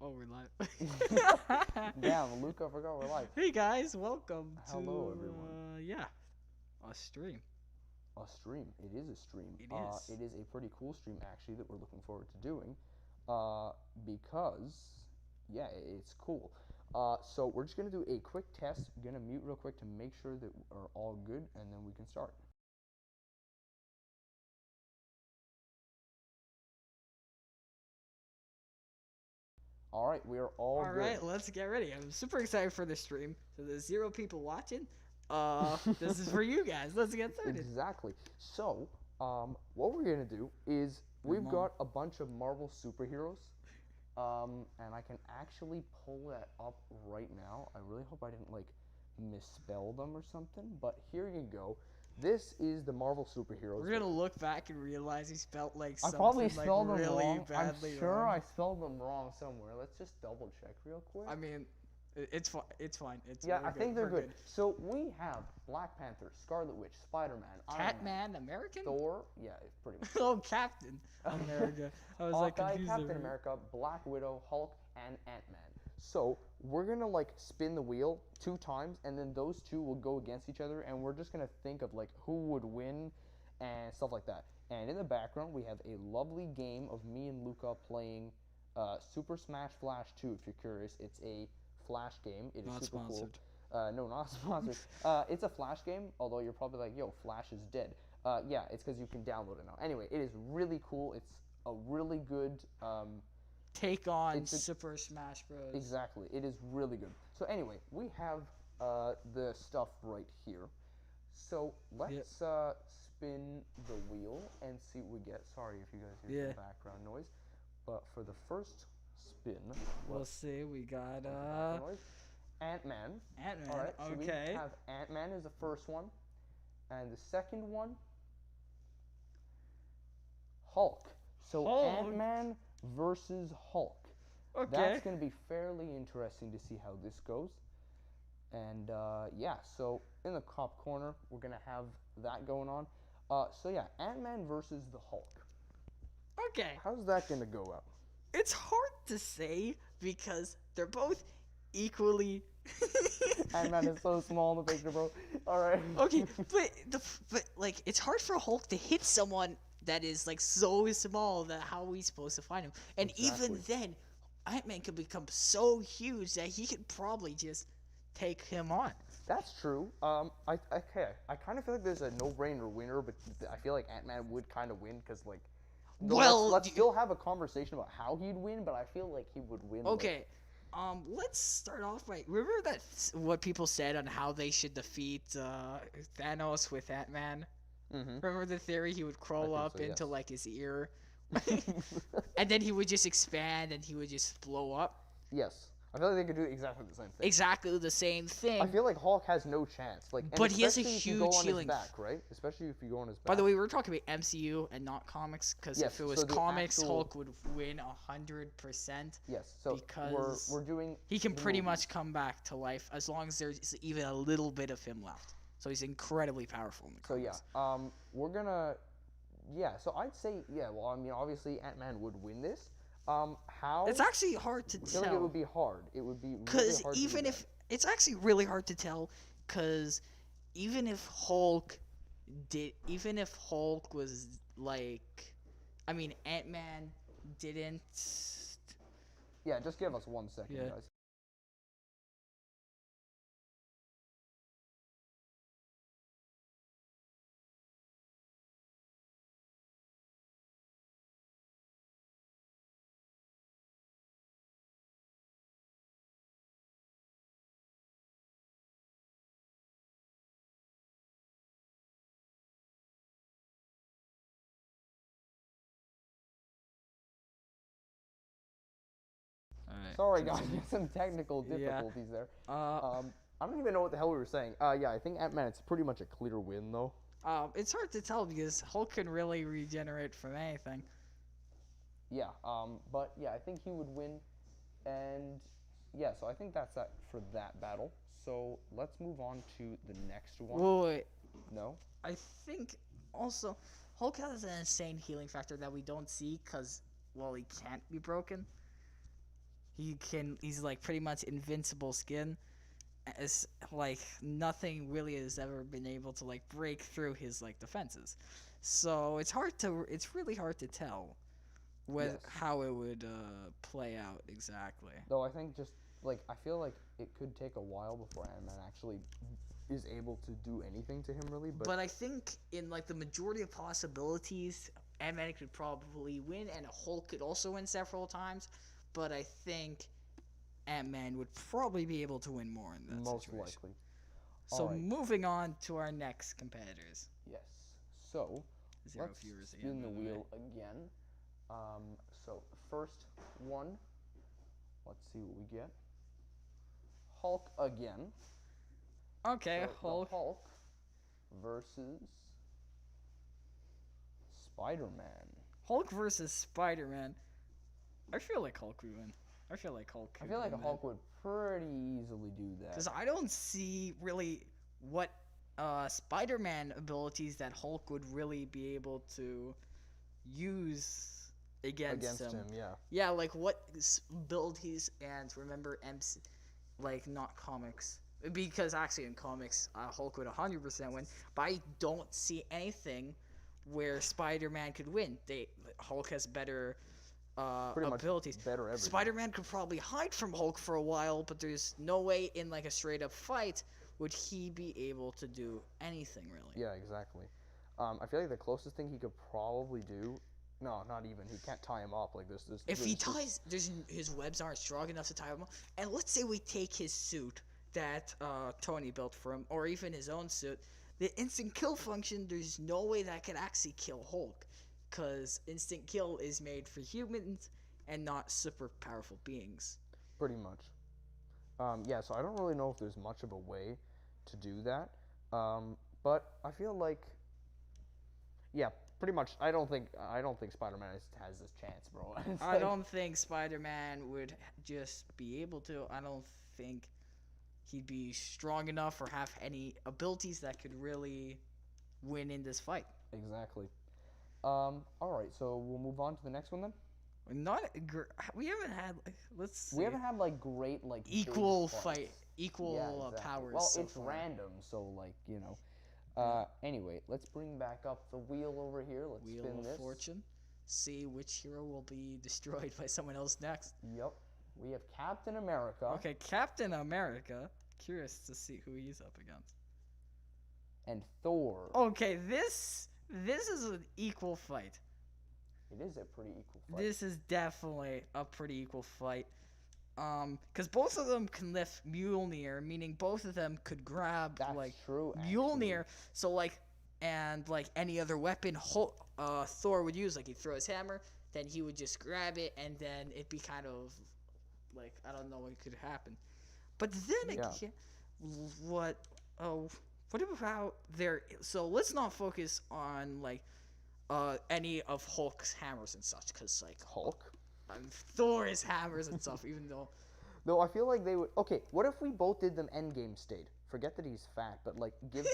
Oh, we're live. Damn, Luca, I forgot we're live. Hey guys, welcome Hello, to everyone. a stream. A stream. It is a stream. It is. It is a pretty cool stream actually that we're looking forward to doing, because yeah, it's cool. So we're just gonna do a quick test. Gonna mute real quick to make sure that we're all good, and then we can start. All right, we are all All good. right, let's get ready. I'm super excited for this stream. So there's 0 people watching. This is for you guys. Let's get started. Exactly. So, what we're gonna do is we've got a bunch of Marvel superheroes, and I can actually pull that up right now. I really hope I didn't like misspell them or something. But here you go. This is the Marvel superheroes. We're gonna look back and realize he spelled like I something probably spelled them really wrong. badly I'm sure wrong. I spelled them wrong somewhere. Let's just double check real quick. I mean, it's fine. It's fine. It's Yeah, really I think good. they're good. So we have Black Panther, Scarlet Witch, SpiderMan, Catman, American. Thor. Yeah, pretty much. Oh, Captain America. I was like Hawkeye, confused. Captain America, Black Widow, Hulk, and Ant-Man. So we're gonna like spin the wheel 2 times, and then those 2 will go against each other, and we're just gonna think of like who would win and stuff like that. And in the background, we have a lovely game of me and Luca playing Super Smash Flash 2. If you're curious, it's a Flash game. It is Not super sponsored. cool. No, not sponsored. It's a Flash game, although you're probably like, yo, Flash is dead. Yeah, it's because you can download it now. Anyway, it is really cool. It's a really good take on Super Smash Bros. Exactly, it is really good. So anyway, we have the stuff right here. So let's spin the wheel and see what we get. Sorry if you guys hear some background noise, but for the first spin, we'll see. We got Ant-Man. Ant-Man. All right, so okay. we have Ant-Man is the first one, and the second one, Hulk. So Ant-Man versus Hulk. Okay. That's going to be fairly interesting to see how this goes. And yeah, so in the top corner, we're going to have that going on. So yeah, Ant-Man versus the Hulk. Okay. How's that going to go out? It's hard to say because they're both equally. Ant-Man is so small in the picture, bro. All right. Okay, but like it's hard for Hulk to hit someone that is like so small that how are we supposed to find him? And even then, Ant-Man could become so huge that he could probably just take him on. That's true. I kind of feel like there's a no-brainer winner, but I feel like Ant-Man would kind of win because like. Let's still have a conversation about how he'd win, but I feel like he would win. Okay. Let's start off by remember that what people said on how they should defeat Thanos with Ant-Man. Mm-hmm. Remember the theory he would crawl up into like his ear, and then he would just expand and he would just blow up. Yes, I feel like they could do exactly the same thing. Exactly the same thing. I feel like Hulk has no chance. Like, but he has a huge healing back, right? Especially if you go on his back. By the way, we're talking about MCU and not comics, because if it was comics, Hulk would win 100%. Yes, so because we're doing. He can pretty much come back to life as long as there's even a little bit of him left. So he's incredibly powerful in the comics. So yeah, we're gonna. Yeah, so I'd say well, I mean, obviously Ant-Man would win this. How? It's actually hard to tell. Like it would be hard. It would be because really even if it's actually really hard to tell, because even if Hulk was like, I mean, Ant-Man didn't. Yeah, just give us 1 second, guys. Sorry, guys, some technical difficulties there. I don't even know what the hell we were saying. Yeah, I think Ant-Man, it's pretty much a clear win, though. It's hard to tell because Hulk can really regenerate from anything. Yeah, but yeah, I think he would win, and yeah, so I think that's that for that battle. So let's move on to the next one. Wait. No? I think also Hulk has an insane healing factor that we don't see because, well, he can't be broken. He's like pretty much invincible skin. As like nothing really has ever been able to like break through his like defenses. So it's really hard to tell how it would play out exactly. Though I think just like I feel like it could take a while before Ant-Man actually is able to do anything to him really. But I think in like the majority of possibilities, Ant-Man could probably win, and Hulk could also win several times. But I think Ant-Man would probably be able to win more in that most situation. likely. So moving on to our next competitors. Yes. So Zero let's viewers spin again, the by the way. wheel again. So first one. Let's see what we get. Hulk again. Okay, So Hulk. the Hulk versus Spider-Man. Hulk versus Spider-Man. I feel like Hulk would win. I feel like Hulk. I feel like a Hulk would pretty easily do that. Because I don't see really what Spider-Man abilities that Hulk would really be able to use against him. Yeah. Yeah, like what abilities, and remember like not comics. Because actually in comics, Hulk would 100% win. But I don't see anything where Spider-Man could win. Hulk has better abilities. Better everything. Spider-Man could probably hide from Hulk for a while, but there's no way in like a straight up fight would he be able to do anything really. Yeah, exactly. I feel like the closest thing he could probably do. No, not even. He can't tie him up like this. If he ties, his webs aren't strong enough to tie him up. And let's say we take his suit that Tony built for him, or even his own suit. The instant kill function, there's no way that could actually kill Hulk, because instant kill is made for humans and not super powerful beings. Pretty much. Yeah, so I don't really know if there's much of a way to do that. But I feel like, yeah, pretty much. I don't think Spider-Man has this chance, bro. I don't think Spider-Man would just be able to. I don't think he'd be strong enough or have any abilities that could really win in this fight. Exactly. All right, so we'll move on to the next one then. We haven't had. Let's see. We haven't had like great like equal big fight, fights. equal Yeah, exactly. powers. Well, so it's far. random, so like you know. Anyway, let's bring back up the wheel over here. Let's Wheel spin of this. Fortune. See which hero will be destroyed by someone else next. Yep. We have Captain America. Okay, Captain America. Curious to see who he's up against. And Thor. Okay, this is an equal fight. It is a pretty equal fight. This is definitely a pretty equal fight. Because both of them can lift Mjolnir, meaning both of them could grab That's true, Mjolnir. So like, and like any other weapon, Thor would use, like he'd throw his hammer, then he would just grab it, and then it'd be kind of like I don't know what could happen. But then again, what about their? So let's not focus on like any of Hulk's hammers and such, because like Hulk. Thor's hammers and stuff, even though. Though I feel like they would. Okay, what if we both did them Endgame state? Forget that he's fat, but like give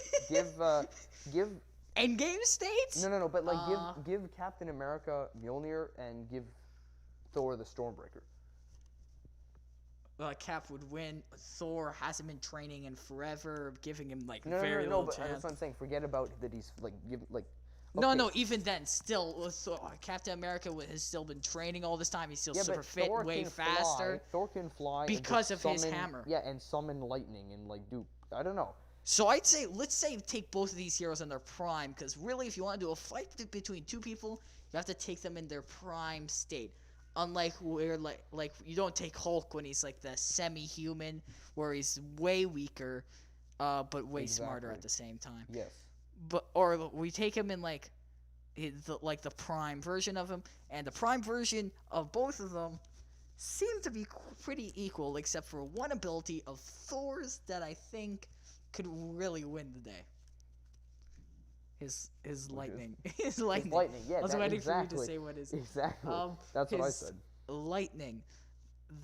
Endgame states? No, but like give Captain America Mjolnir and give Thor the Stormbreaker. Cap would win. Thor hasn't been training in forever, giving him like No, little but chance. that's what I'm saying. Forget about that he's like give like. Okay. No, even then, still, Captain America has still been training all this time. He's still super fit, Thor way can faster. Thor can fly because and of his hammer. Yeah, and summon lightning and like do I don't know. So I'd say let's take both of these heroes in their prime, because really, if you want to do a fight between two people, you have to take them in their prime state. Unlike where like you don't take Hulk when he's like the semi-human, where he's way weaker, but way smarter at the same time. Yes. Or we take him in like the prime version of him, and the prime version of both of them seem to be pretty equal, except for one ability of Thor's that I think could really win the day. His lightning. His lightning. Yeah, I was waiting for you to say what is. Exactly. That's what I said. Lightning.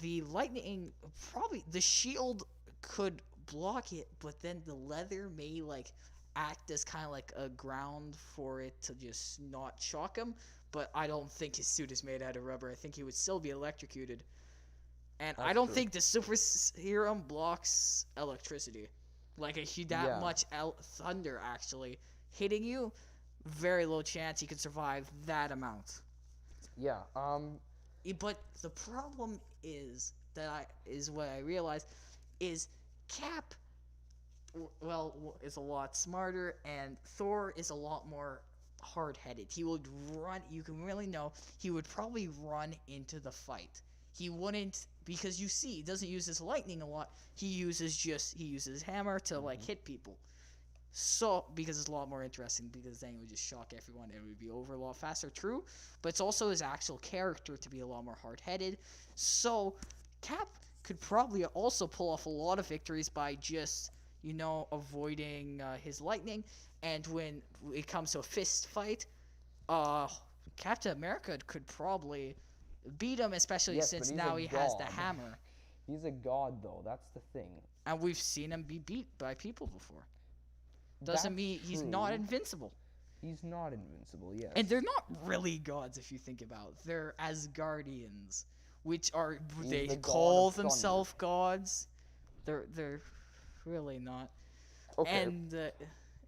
The lightning, probably the shield could block it, but then the leather may like act as kind of like a ground for it to just not shock him. But I don't think his suit is made out of rubber. I think he would still be electrocuted. And That's I don't true. think the super serum blocks electricity. Like that much thunder actually hitting you, very low chance he could survive that amount. Yeah. But the problem is what I realized is Cap is a lot smarter, and Thor is a lot more hard-headed. He would run. You can really know he would probably run into the fight. He wouldn't, because you see, he doesn't use his lightning a lot. He uses his hammer to hit people. So because it's a lot more interesting, because then it would just shock everyone and it would be over a lot faster. True, but it's also his actual character to be a lot more hard-headed. So Cap could probably also pull off a lot of victories by just avoiding his lightning. And when it comes to a fist fight, Captain America could probably beat him, especially since now he has the hammer. He's a god, though. That's the thing. And we've seen him be beat by people before. Doesn't mean he's not invincible. He's not invincible, yes. And they're not really gods if you think about it. They're Asgardians, which are they call themselves gods. They're really not. Okay. And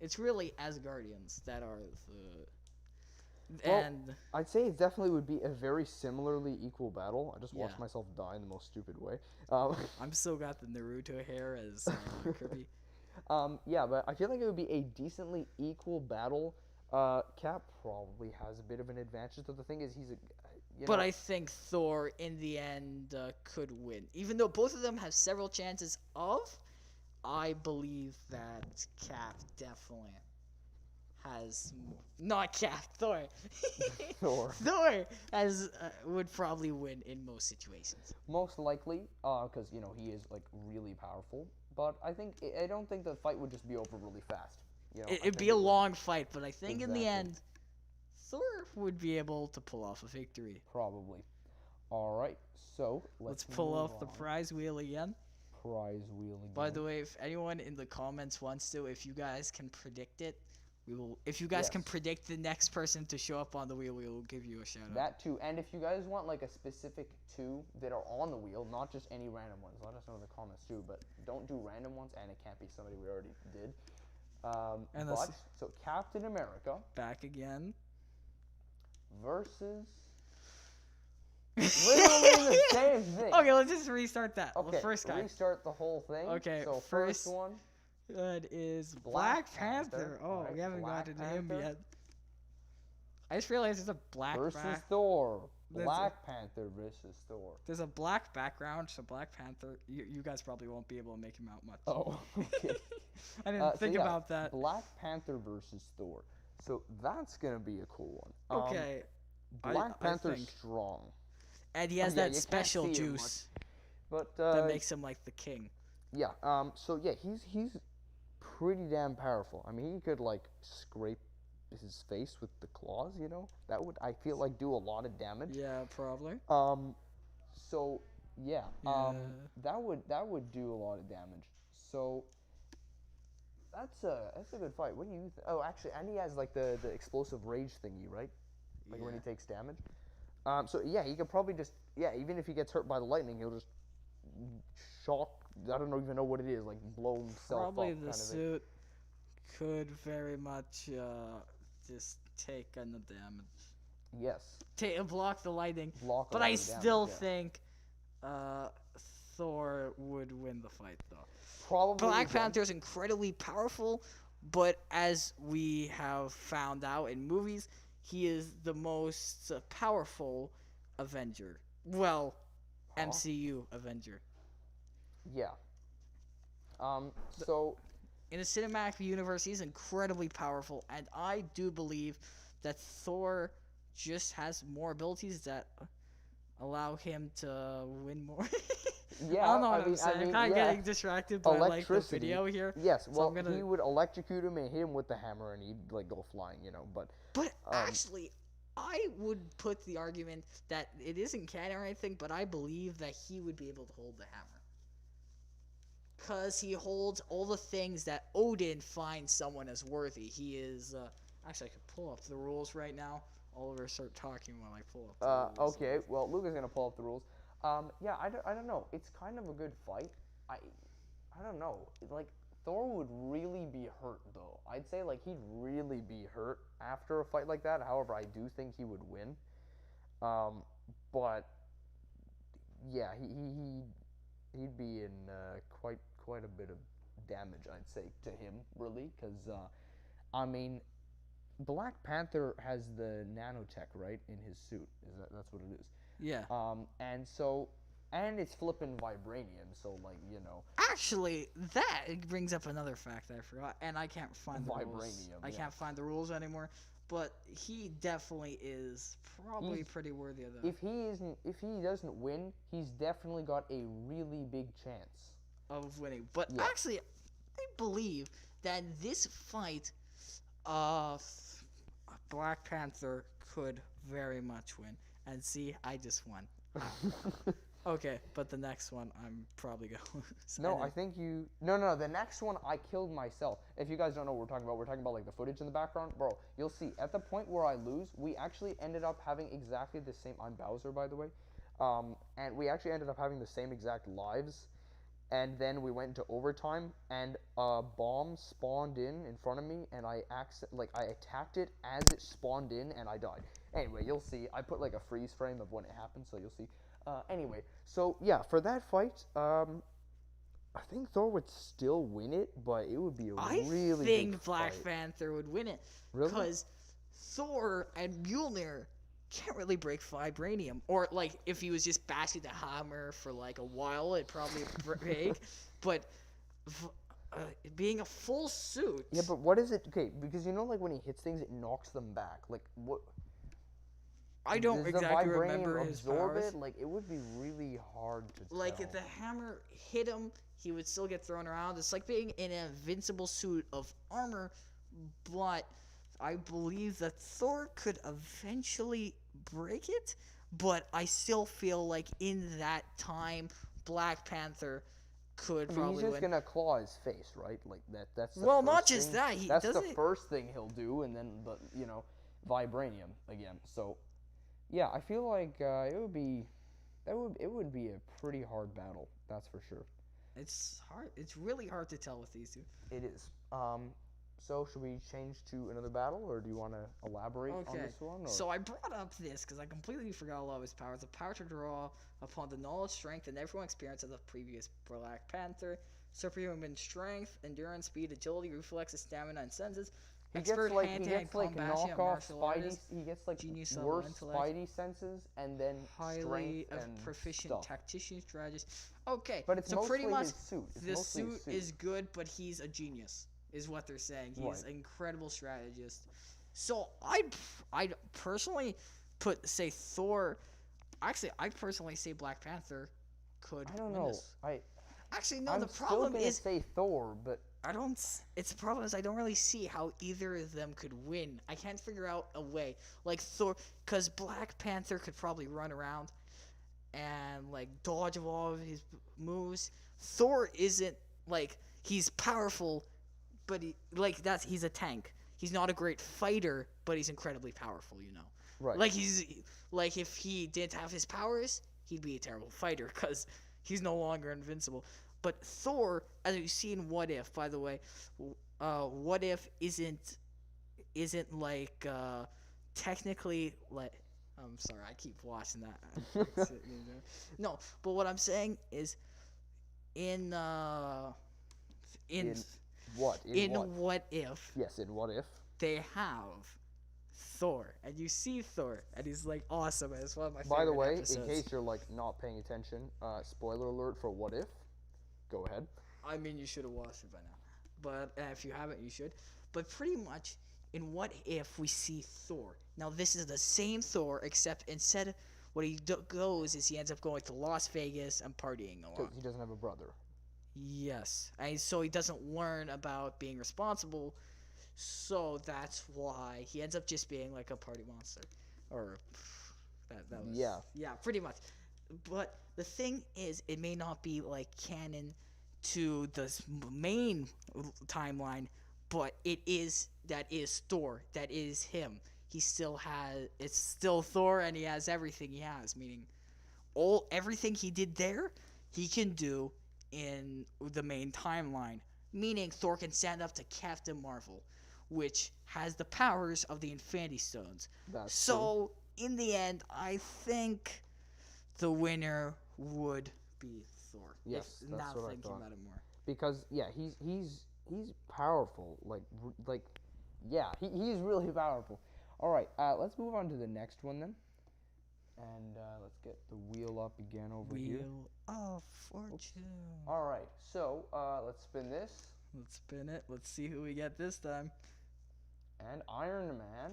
it's really Asgardians that are the. Well, and I'd say it definitely would be a very similarly equal battle. I just watched myself die in the most stupid way. I'm still got the Naruto hair as Kirby. Yeah, but I feel like it would be a decently equal battle. Cap probably has a bit of an advantage, though the thing is he's a... But I think Thor, in the end, could win. Even though both of them have several chances of, I believe that Cap definitely has... Not Cap, Thor. Thor would probably win in most situations. Most likely, because, he is, really powerful. But I don't think the fight would just be over really fast. It'd be a long fight, but I think in the end, Thor would be able to pull off a victory. Probably. All right, so let's pull off the prize wheel again. Prize wheel again. By the way, if anyone in the comments wants to, if you guys can predict it, we will. If you guys can predict the next person to show up on the wheel, we will give you a shout out. That too, and if you guys want a specific 2 that are on the wheel, not just any random ones, let us know in the comments too. But don't do random ones, and it can't be somebody we already did. So Captain America back again versus literally the same thing. Okay, let's just restart that. Okay, the first guy. Restart the whole thing. Okay, so first one. That is Black Panther. Oh, right, we haven't Black gotten to him Panther. yet. I just realized there's a black versus Thor. There's Black Panther versus Thor. There's a black background, so Black Panther. You guys probably won't be able to make him out much. Oh, okay. I didn't think about that. Black Panther versus Thor. So that's gonna be a cool one. Okay. Black Panther's I think. strong. And he has that special juice. But that makes him like the king. Yeah. So yeah, he's pretty damn powerful. I mean, he could scrape his face with the claws. That would, I feel like, do a lot of damage. Yeah, probably. So yeah. That would do a lot of damage. So that's a good fight. What do you think? Oh, actually, and he has the explosive rage thingy, right? When he takes damage. So yeah, he could probably just even if he gets hurt by the lightning, he'll just shock. I don't even know what it is, blow himself probably up. The suit could very much just take on the damage. Yes. Block the lightning. But I still think Thor would win the fight, though. Probably. Black Panther is incredibly powerful, but as we have found out in movies, he is the most powerful Avenger. Well, MCU Avenger. Yeah. So in the cinematic universe, he's incredibly powerful, and I do believe that Thor just has more abilities that allow him to win more. Yeah, I don't know what I'm saying. I'm kind of getting distracted by the video here. Yes, well, he would electrocute him and hit him with the hammer, and he'd go flying, But actually, I would put the argument that it isn't canon or anything, but I believe that he would be able to hold the hammer. Because he holds all the things that Odin finds someone as worthy. He is... actually, I could pull up the rules right now. Oliver, start talking while I pull up the rules. Okay, well, Luke is going to pull up the rules. Yeah, I don't know. It's kind of a good fight. I I don't know. Like Thor would really be hurt though. I'd say like he'd really be hurt after a fight like that. However, I do think he would win. Um, but yeah, he'd be in quite a bit of damage, I'd say, to him really, because I mean, Black Panther has the nanotech right in his suit. That's what it is. Yeah. And so, and it's flipping vibranium, so like Actually, that brings up another fact I forgot, and I can't find the rules. Vibranium, I yeah. can't find the rules anymore. But he definitely is probably pretty worthy of that. If he doesn't win, he's definitely got a really big chance Of winning. But Yeah. actually, I believe that this fight, Black Panther could very much win. And see, I just won. Okay, but the next one, I'm probably going to lose. No, I think you. No. The next one, I killed myself. If you guys don't know what we're talking about like the footage in the background, bro. You'll see at the point where I lose, we actually ended up having exactly the same. I'm Bowser, by the way, and we actually ended up having the same exact lives, and then we went into overtime, and a bomb spawned in front of me, and I attacked it as it spawned in, and I died. Anyway, you'll see. I put like a freeze frame of when it happened, so you'll see. Anyway, so yeah, for that fight, I think Thor would still win it, but it would be a really think big Black fight. Panther would win it. Really? Because Thor and Mjolnir can't really break vibranium. Or, like, if he was just bashing the hammer for, like, a while, it'd probably break. But being a full suit... Yeah, but what is it? Okay, because like when he hits things, it knocks them back. Like, what... I don't Does exactly the vibranium remember his absorb powers. it? Like, it would be really hard to tell. Like, if the hammer hit him, he would still get thrown around. It's like being in an invincible suit of armor, but I believe that Thor could eventually break it, but I still feel like in that time, Black Panther could probably he's just win. gonna claw his face, right? Like that's the Well, first not just thing. that, he That's the doesn't- first thing he'll do, and then the vibranium again. So yeah, I feel like it would be a pretty hard battle. That's for sure. It's hard. It's really hard to tell with these two. It is. So should we change to another battle, or do you want to elaborate on Okay, this one? Or? so I brought up this because I completely forgot a lot of his powers. The power to draw upon the knowledge, strength, and everyone experience of the previous Black Panther. Superhuman strength, endurance, speed, agility, reflexes, stamina, and senses. He gets Expert like hand-to-hand combat, knockoff martial Spidey. artist, He gets like genius level worse intellect, Spidey senses, and then highly strength and proficient stuff. tactician strategist. Okay, But it's so mostly pretty much his suit. It's the mostly his suit is good, but he's a genius, is what they're saying. He's Right. an incredible strategist. So I'd personally say Thor. Actually, I personally say Black Panther could. I don't win know. this. Actually, no. I'm The still problem gonna is say Thor, but I don't. It's the problem is I don't really see how either of them could win. I can't figure out a way like Thor, because Black Panther could probably run around and like dodge of all of his moves. Thor isn't like he's powerful, but he's a tank. He's not a great fighter, but he's incredibly powerful. right. Like like if he didn't have his powers, he'd be a terrible fighter because he's no longer invincible. But Thor, as you see in What If, by the way, What If isn't like technically like. I'm sorry, I keep watching that. No, but what I'm saying is, in what? What If Yes, in What If? they have Thor, and you see Thor, and he's like awesome, and it's one of my favorite By the way, episodes. in case you're like not paying attention, spoiler alert for What If. Go ahead. I mean, you should have watched it by now, but if you haven't, you should. But pretty much, in What If we see Thor. Now this is the same Thor, except instead, what he goes is he ends up going to Las Vegas and partying a lot. Because he doesn't have a brother. Yes, and so he doesn't learn about being responsible. So that's why he ends up just being like a party monster, or that was yeah, pretty much. But the thing is, it may not be like canon to the main timeline, but that is Thor. That is him. He still has. It's still Thor, and he has everything he has. Meaning, everything he did there, he can do in the main timeline. Meaning Thor can stand up to Captain Marvel, which has the powers of the Infinity Stones. That's true. In the end, I think the winner would be Thor. Yes, if that's not what I thinking thought. about it more. Because yeah, he's powerful. He's really powerful. All right, let's move on to the next one then, and let's get the wheel up again over here. Wheel of Fortune. All right, so let's spin this. Let's spin it. Let's see who we get this time. And Iron Man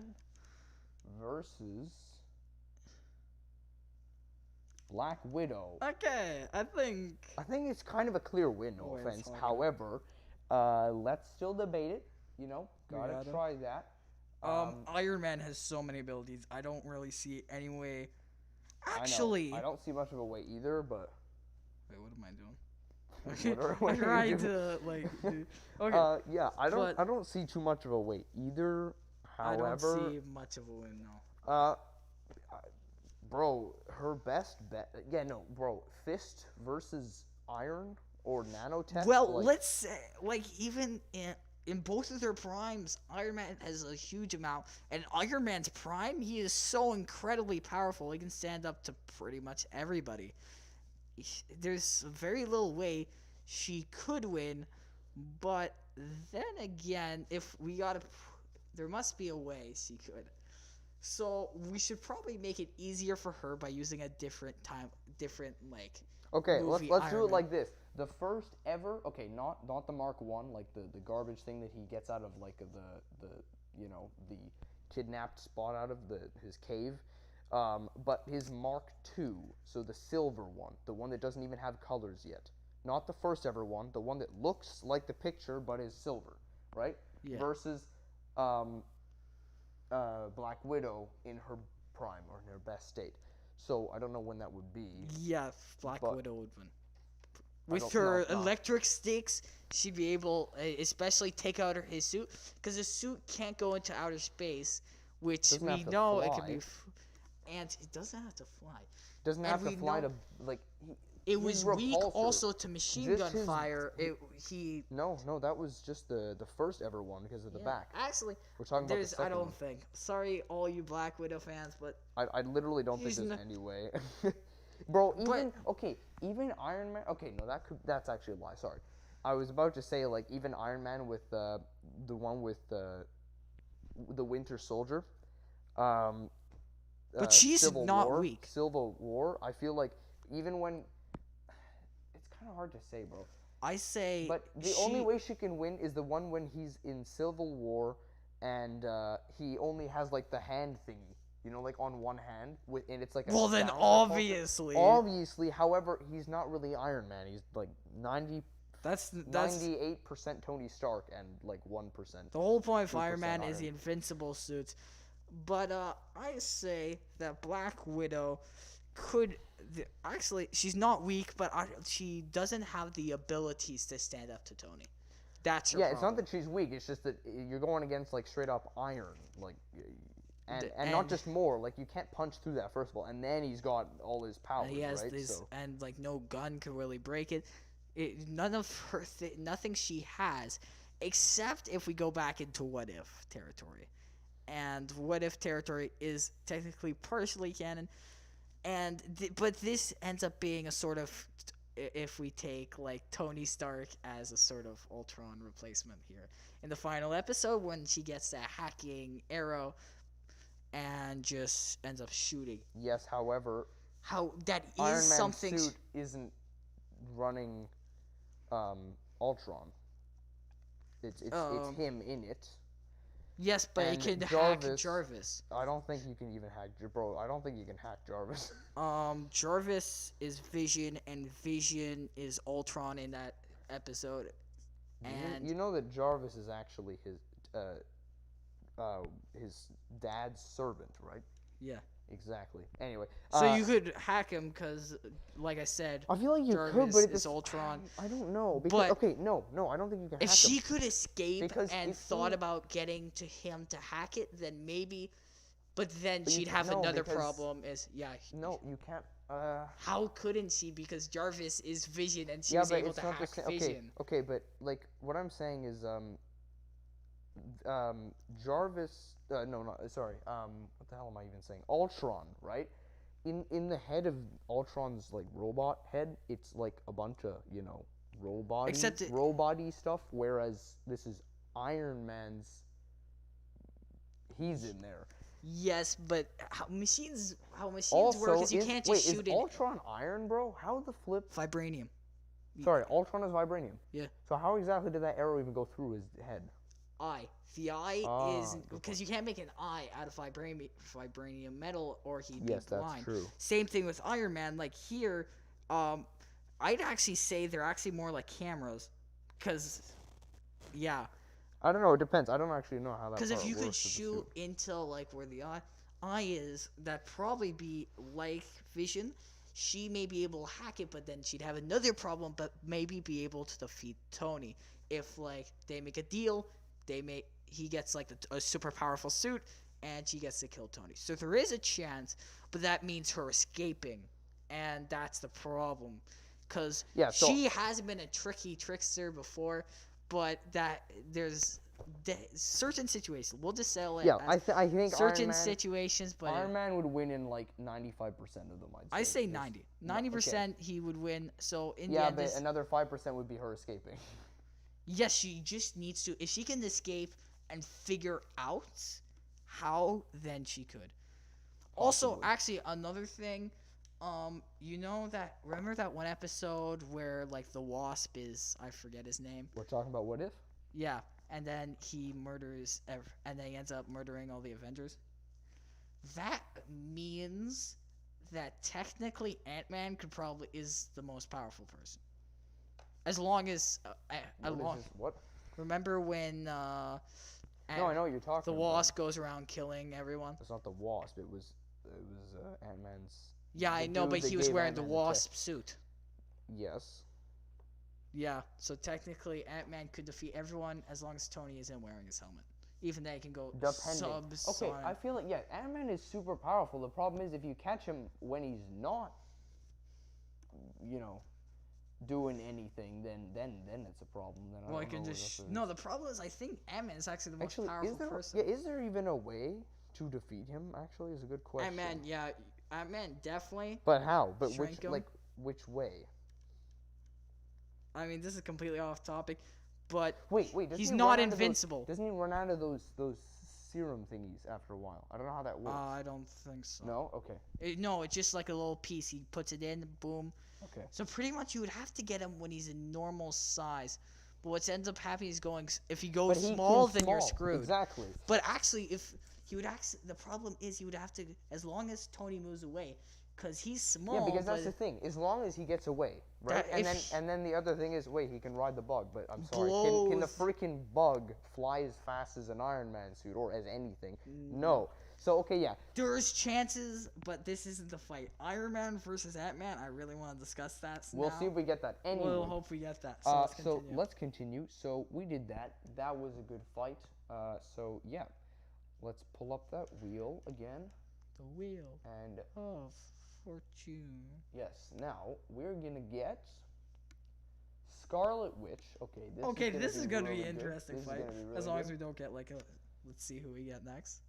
versus Black Widow. Okay, I think it's kind of a clear win, no it's offense. okay. However, let's still debate it. You know, gotta try that. Iron Man has so many abilities. I don't really see any way. I Actually, I don't see much of a way either, but wait, what am I doing? what I'm are trying you doing? to like. Do, okay. Yeah, I don't see too much of a way either. However, I don't see much of a win, no. Bro, her best bet. Yeah, no, bro. Fist versus Iron or Nanotech. Well, let's say, even in both of their primes, Iron Man has a huge amount. And Iron Man's prime, he is so incredibly powerful. He can stand up to pretty much everybody. There's very little way she could win, but then again, there must be a way she could. So we should probably make it easier for her by using a different Okay, let's Iron do it Man. like this. The first ever, okay, not the Mark 1, like the garbage thing that he gets out of like the kidnapped spot out of his cave, but his Mark 2, so the silver one, the one that doesn't even have colors yet. Not the first ever one, the one that looks like the picture but is silver, right? Yeah. Versus Black Widow in her prime or in her best state. So I don't know when that would be. Yeah, Black But- Widow would win. I With don't her know. electric sticks, she'd be able, especially take out his suit, because his suit can't go into outer space, which Doesn't we have to know it could fly. be, and it doesn't have to fly. Doesn't And have to we fly know- to like. It was his weak repulsor- also to machine just gun his- fire. No, that was just the first ever one because of the back. Actually, We're talking about the there's second I don't one. think. Sorry, all you Black Widow fans, but I literally don't think He's there's not- any way. Bro, even Iron Man. Okay, no, that's actually a lie. Sorry, I was about to say like even Iron Man with the one with the Winter Soldier. But she's Civil not War, weak. Civil War. I feel like even when it's kind of hard to say, bro. I say. But the only way she can win is the one when he's in Civil War, and he only has like the hand thingy, you know, like on one hand, and it's like. Well, then sound obviously. Obviously, however, he's not really Iron Man. He's like That's 98% Tony Stark and like 1%. the whole point of 2% Iron Man is the Iron. invincible suits. But I say that Black Widow could actually she's not weak, but she doesn't have the abilities to stand up to Tony. That's her Yeah, it's not problem. that she's weak. It's just that you're going against like straight up iron, like, and And- not just more. Like you can't punch through that first of all, and then he's got all his powers, He has right? this, So and like no gun can really break it. None of her, nothing she has, except if we go back into what if territory, and what if territory is technically partially canon, and but this ends up being a sort of, if we take like Tony Stark as a sort of Ultron replacement here in the final episode when she gets that hacking arrow, and just ends up shooting. yes, however, How that is Iron Man's something. suit isn't running Ultron. It's him in it. Yes, but it And can hack Jarvis- Jarvis. I don't think you can even hack bro. I don't think you can hack Jarvis. Jarvis is Vision, and Vision is Ultron in that episode. And you know that Jarvis is actually his dad's servant, right? yeah, Exactly. Anyway, so you could hack him because, like I said, I feel like you Jarvis could, but is Ultron. I don't know. Because, But- okay, no, I don't think you can if hack she him. could escape Because and if thought he- about getting to him to hack it, then maybe. But then But you she'd can't- have no, another because- problem. Is No, you can't. How couldn't she? Because Jarvis is Vision, and she Yeah, was but able it's to not the hack same. Vision. Okay, but like what I'm saying is, Jarvis. No, sorry. What the hell am I even saying? Ultron, right? In the head of Ultron's like robot head, it's like a bunch of robot-y stuff. Whereas this is Iron Man's. He's in there. Yes, but how machines Also, work is you can't just shoot is it. Ultron iron, bro? How the flip? Vibranium. Sorry, Ultron is vibranium. Yeah. So how exactly did that arrow even go through his head? Eye. The eye is good because you can't make an eye out of vibranium metal, or he'd Yes, be blind. that's true. Same thing with Iron Man. Like here, I'd actually say they're actually more like cameras, because, yeah. I don't know. It depends. I don't actually know how that. Because if you could works with the shoot suit. into like where the eye is, that'd probably be like Vision. She may be able to hack it, but then she'd have another problem, but maybe be able to defeat Tony. If like they make a deal, he gets like a super powerful suit, and she gets to kill Tony. So there is a chance, but that means her escaping, and that's the problem. Because she has been a trickster before, but that there's certain situations. We'll just sell it. Yeah, I think certain situations, but Iron Man would win in like 95% of them. I say 90. 90% he would win. So in the end, but another 5% would be her escaping. Yes, she just needs to. If she can escape and figure out how, then she could. Also, actually, another thing. Remember that one episode where like the Wasp is, I forget his name. We're talking about What If? Yeah, and then he murders, and then he ends up murdering all the Avengers. That means that technically Ant-Man is the most powerful person. As long as What? Remember when No, I know what you're talking the Wasp goes around killing everyone? It's not the Wasp. It was Ant-Man's. Yeah, I know, but he was wearing the Wasp suit. Yes. Yeah, so technically Ant-Man could defeat everyone as long as Tony isn't wearing his helmet. Even then, he can go subsonic. Okay, I feel like, Ant-Man is super powerful. The problem is if you catch him when he's not, doing anything, then it's a problem. Then well, I can just the problem is I think Ant-Man is actually the most powerful person. Yeah, is there even a way to defeat him? Actually, is a good question. Ant-Man definitely. But how? But which way? I mean, this is completely off topic, but wait, he's not invincible. Doesn't he run out of those serum thingies after a while? I don't know how that works. I don't think so. No? Okay. It's just like a little piece. He puts it in, boom. Okay. So pretty much you would have to get him when he's in normal size. But what ends up happening is if he goes small, then you're screwed. Exactly. But actually, the problem is he would have to, as long as Tony moves away, because he's small. Yeah, because that's the thing. As long as he gets away, right? And then the other thing is, he can ride the bug. But I'm sorry, can the freaking bug fly as fast as an Iron Man suit or as anything? No. So okay, yeah. There's chances, but this isn't the fight. Iron Man versus Ant-Man. I really want to discuss that. We'll see if we get that. Anyway. We'll hope we get that. So let's continue. So we did that. That was a good fight. So yeah, let's pull up that wheel again. The wheel. And of fortune. Yes. Now we're gonna get Scarlet Witch. Okay. This is gonna be an interesting fight. As long good. as we don't get let's see who we get next.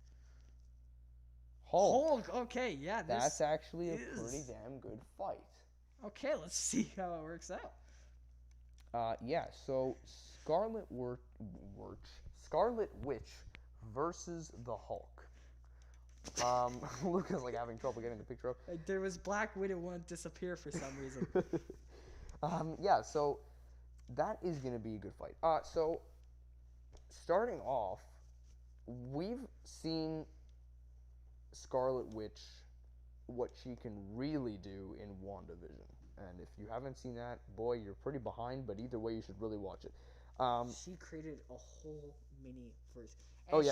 Hulk. Okay, yeah. That's actually a pretty damn good fight. Okay, let's see how it works out. Yeah. So Scarlet Witch versus the Hulk. Luca's like having trouble getting the picture up. There was Black Widow won't disappear for some reason. Yeah. So that is gonna be a good fight. So starting off, we've seen Scarlet Witch, what she can really do in WandaVision. And if you haven't seen that, boy, you're pretty behind, but either way, you should really watch it. She created a whole mini-verse.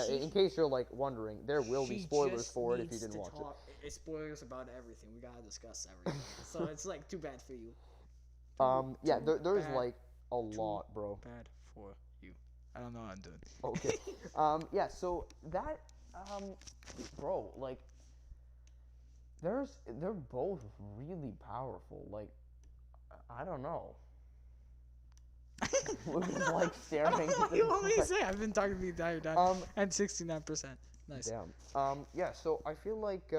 In case you're like wondering, there will be spoilers for it if you didn't watch it. It's spoilers about everything. We gotta discuss everything. So it's like too bad for you. There's like a lot, bro. Bad for you. I don't know what I'm doing. Okay. So that, bro, like, they're both really powerful. Like, I don't know. Luke's like staring. I don't know what you want me to say. I've been talking the entire time. And 69%. Nice. Damn. Yeah. So I feel like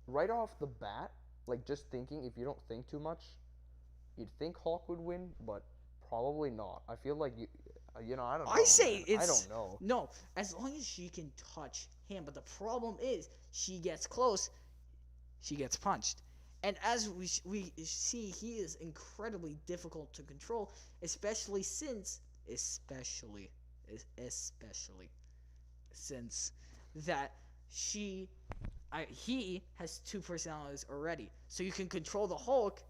right off the bat, like just thinking, if you don't think too much, you'd think Hulk would win, but probably not. I feel like you know, I don't know. I say man. it's. I don't know. No, as long as she can touch him. But the problem is, she gets close, she gets punched. And as we see, he is incredibly difficult to control, especially since that he has two personalities already. So you can control the Hulk,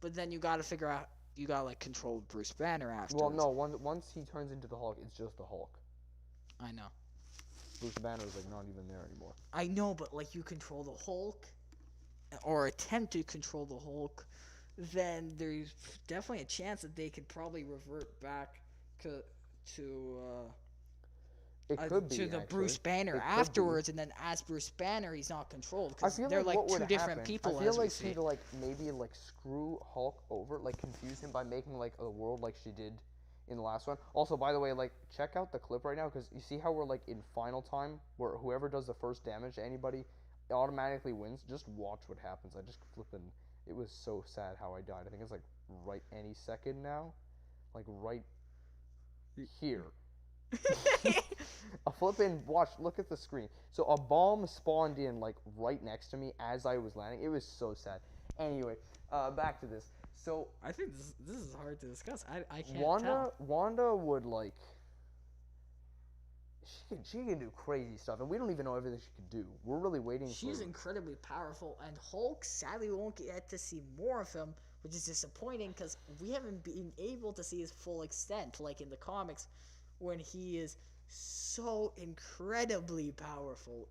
but then you gotta figure out, you gotta like control Bruce Banner afterwards. Well, no, once he turns into the Hulk, it's just the Hulk. I know. Bruce Banner is like not even there anymore. I know, but like you control the Hulk, or attempt to control the Hulk, then there's definitely a chance that they could probably revert back to It could be to the actually. Bruce Banner afterwards, and then as Bruce Banner, he's not controlled because they're like two different people. I feel like she'd like maybe like screw Hulk over, like confuse him by making like a world like she did in the last one. Also, by the way, like check out the clip right now because you see how we're like in final time where whoever does the first damage to anybody automatically wins. Just watch what happens. I just flipping. It was so sad how I died. I think it's like right any second now, like right here. A flippin' watch. Look at the screen. So a bomb spawned in like right next to me as I was landing. It was so sad. Anyway, back to this. So I think this is hard to discuss. I can't tell. Wanda would like. She can do crazy stuff, and we don't even know everything she can do. We're really waiting. She's incredibly powerful, and Hulk, sadly, we won't get to see more of him, which is disappointing because we haven't been able to see his full extent, like in the comics, when he is so incredibly powerful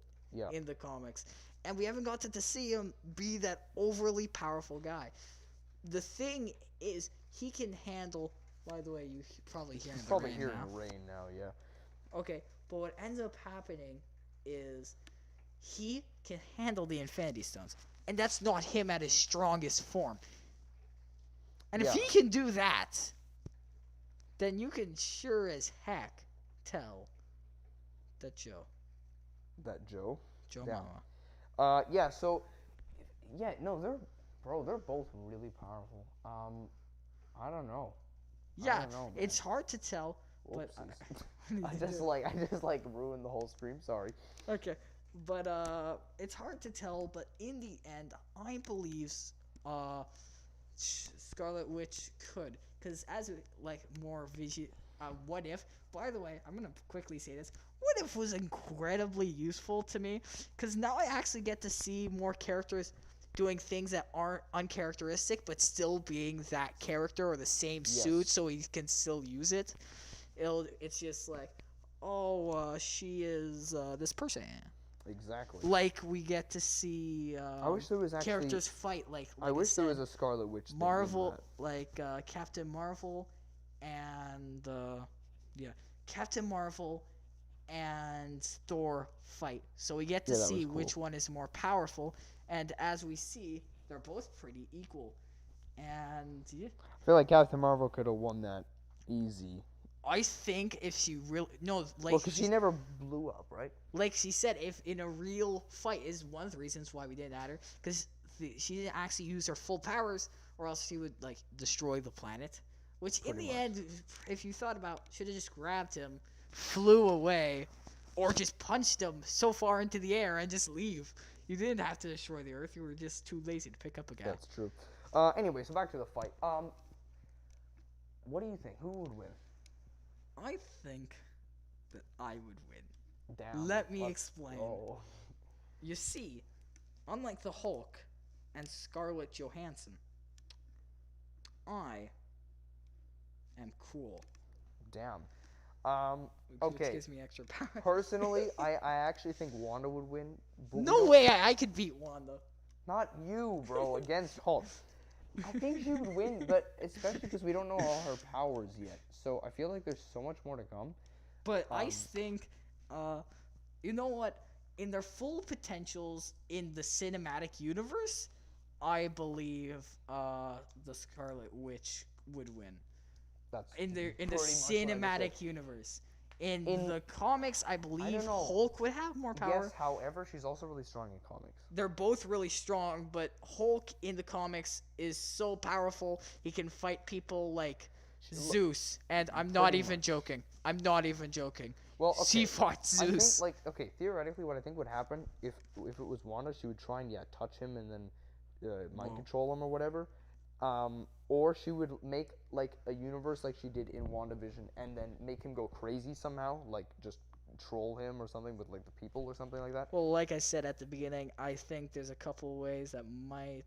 in the comics, and we haven't gotten to see him be that overly powerful guy. The thing is, he can handle. By the way, you probably hearing the rain now. The rain now, yeah. Okay. But what ends up happening is he can handle the Infinity Stones. And that's not him at his strongest form. And if he can do that, then you can sure as heck tell that Joe Mama. Yeah, so no, they're both really powerful. I don't know. Yeah, I don't know, it's hard to tell. But I just ruined the whole stream. Sorry. Okay, but it's hard to tell. But in the end, I believe Scarlet Witch could, because as like more vision. What if? By the way, I'm gonna quickly say this. What if was incredibly useful to me, because now I actually get to see more characters doing things that aren't uncharacteristic, but still being that character or the same suit, so he can still use it. It's just like, she is this person. Exactly. Like we get to see I wish there was actually characters fight. Like I wish there was a Scarlet Witch. Marvel, like Captain Marvel, and Captain Marvel and Thor fight. So we get to see which one is more powerful. And as we see, they're both pretty equal. And I feel like Captain Marvel could have won that easy. I think if she really because she never blew up, right? Like she said, if in a real fight is one of the reasons why we didn't add her, because she didn't actually use her full powers, or else she would like destroy the planet. Which in the end, if you thought about, should have just grabbed him, flew away, or just punched him so far into the air and just leave. You didn't have to destroy the Earth. You were just too lazy to pick up a guy. That's true. Anyway, so back to the fight. What do you think? Who would win? I think that I would win. Damn. Let me explain. Go. You see, unlike the Hulk and Scarlett Johansson, I am cool. Damn. Which gives me extra power. Personally, I actually think Wanda would win. No way I could beat Wanda. Not you, bro, against Hulk. I think she would win, but especially because we don't know all her powers yet. So I feel like there's so much more to come. But I think, you know what? in their full potentials in the cinematic universe, I believe the Scarlet Witch would win. That's In the pretty much what I just said. cinematic universe. In In- the comics, I believe know. Hulk would have more power. Yes, however, she's also really strong in comics. They're both really strong, but Hulk in the comics is so powerful. He can fight people like Zeus, and I'm not Pretty even much. joking. I'm not even joking. Well, okay. She fought I think, Zeus. like, okay, theoretically, what I think would happen if it was Wanda, she would try and touch him and then mind Whoa. control him or whatever. Or she would make like a universe like she did in WandaVision and then make him go crazy somehow, like just troll him or something with like the people or something like that. Well, like I said at the beginning, I think there's a couple ways that might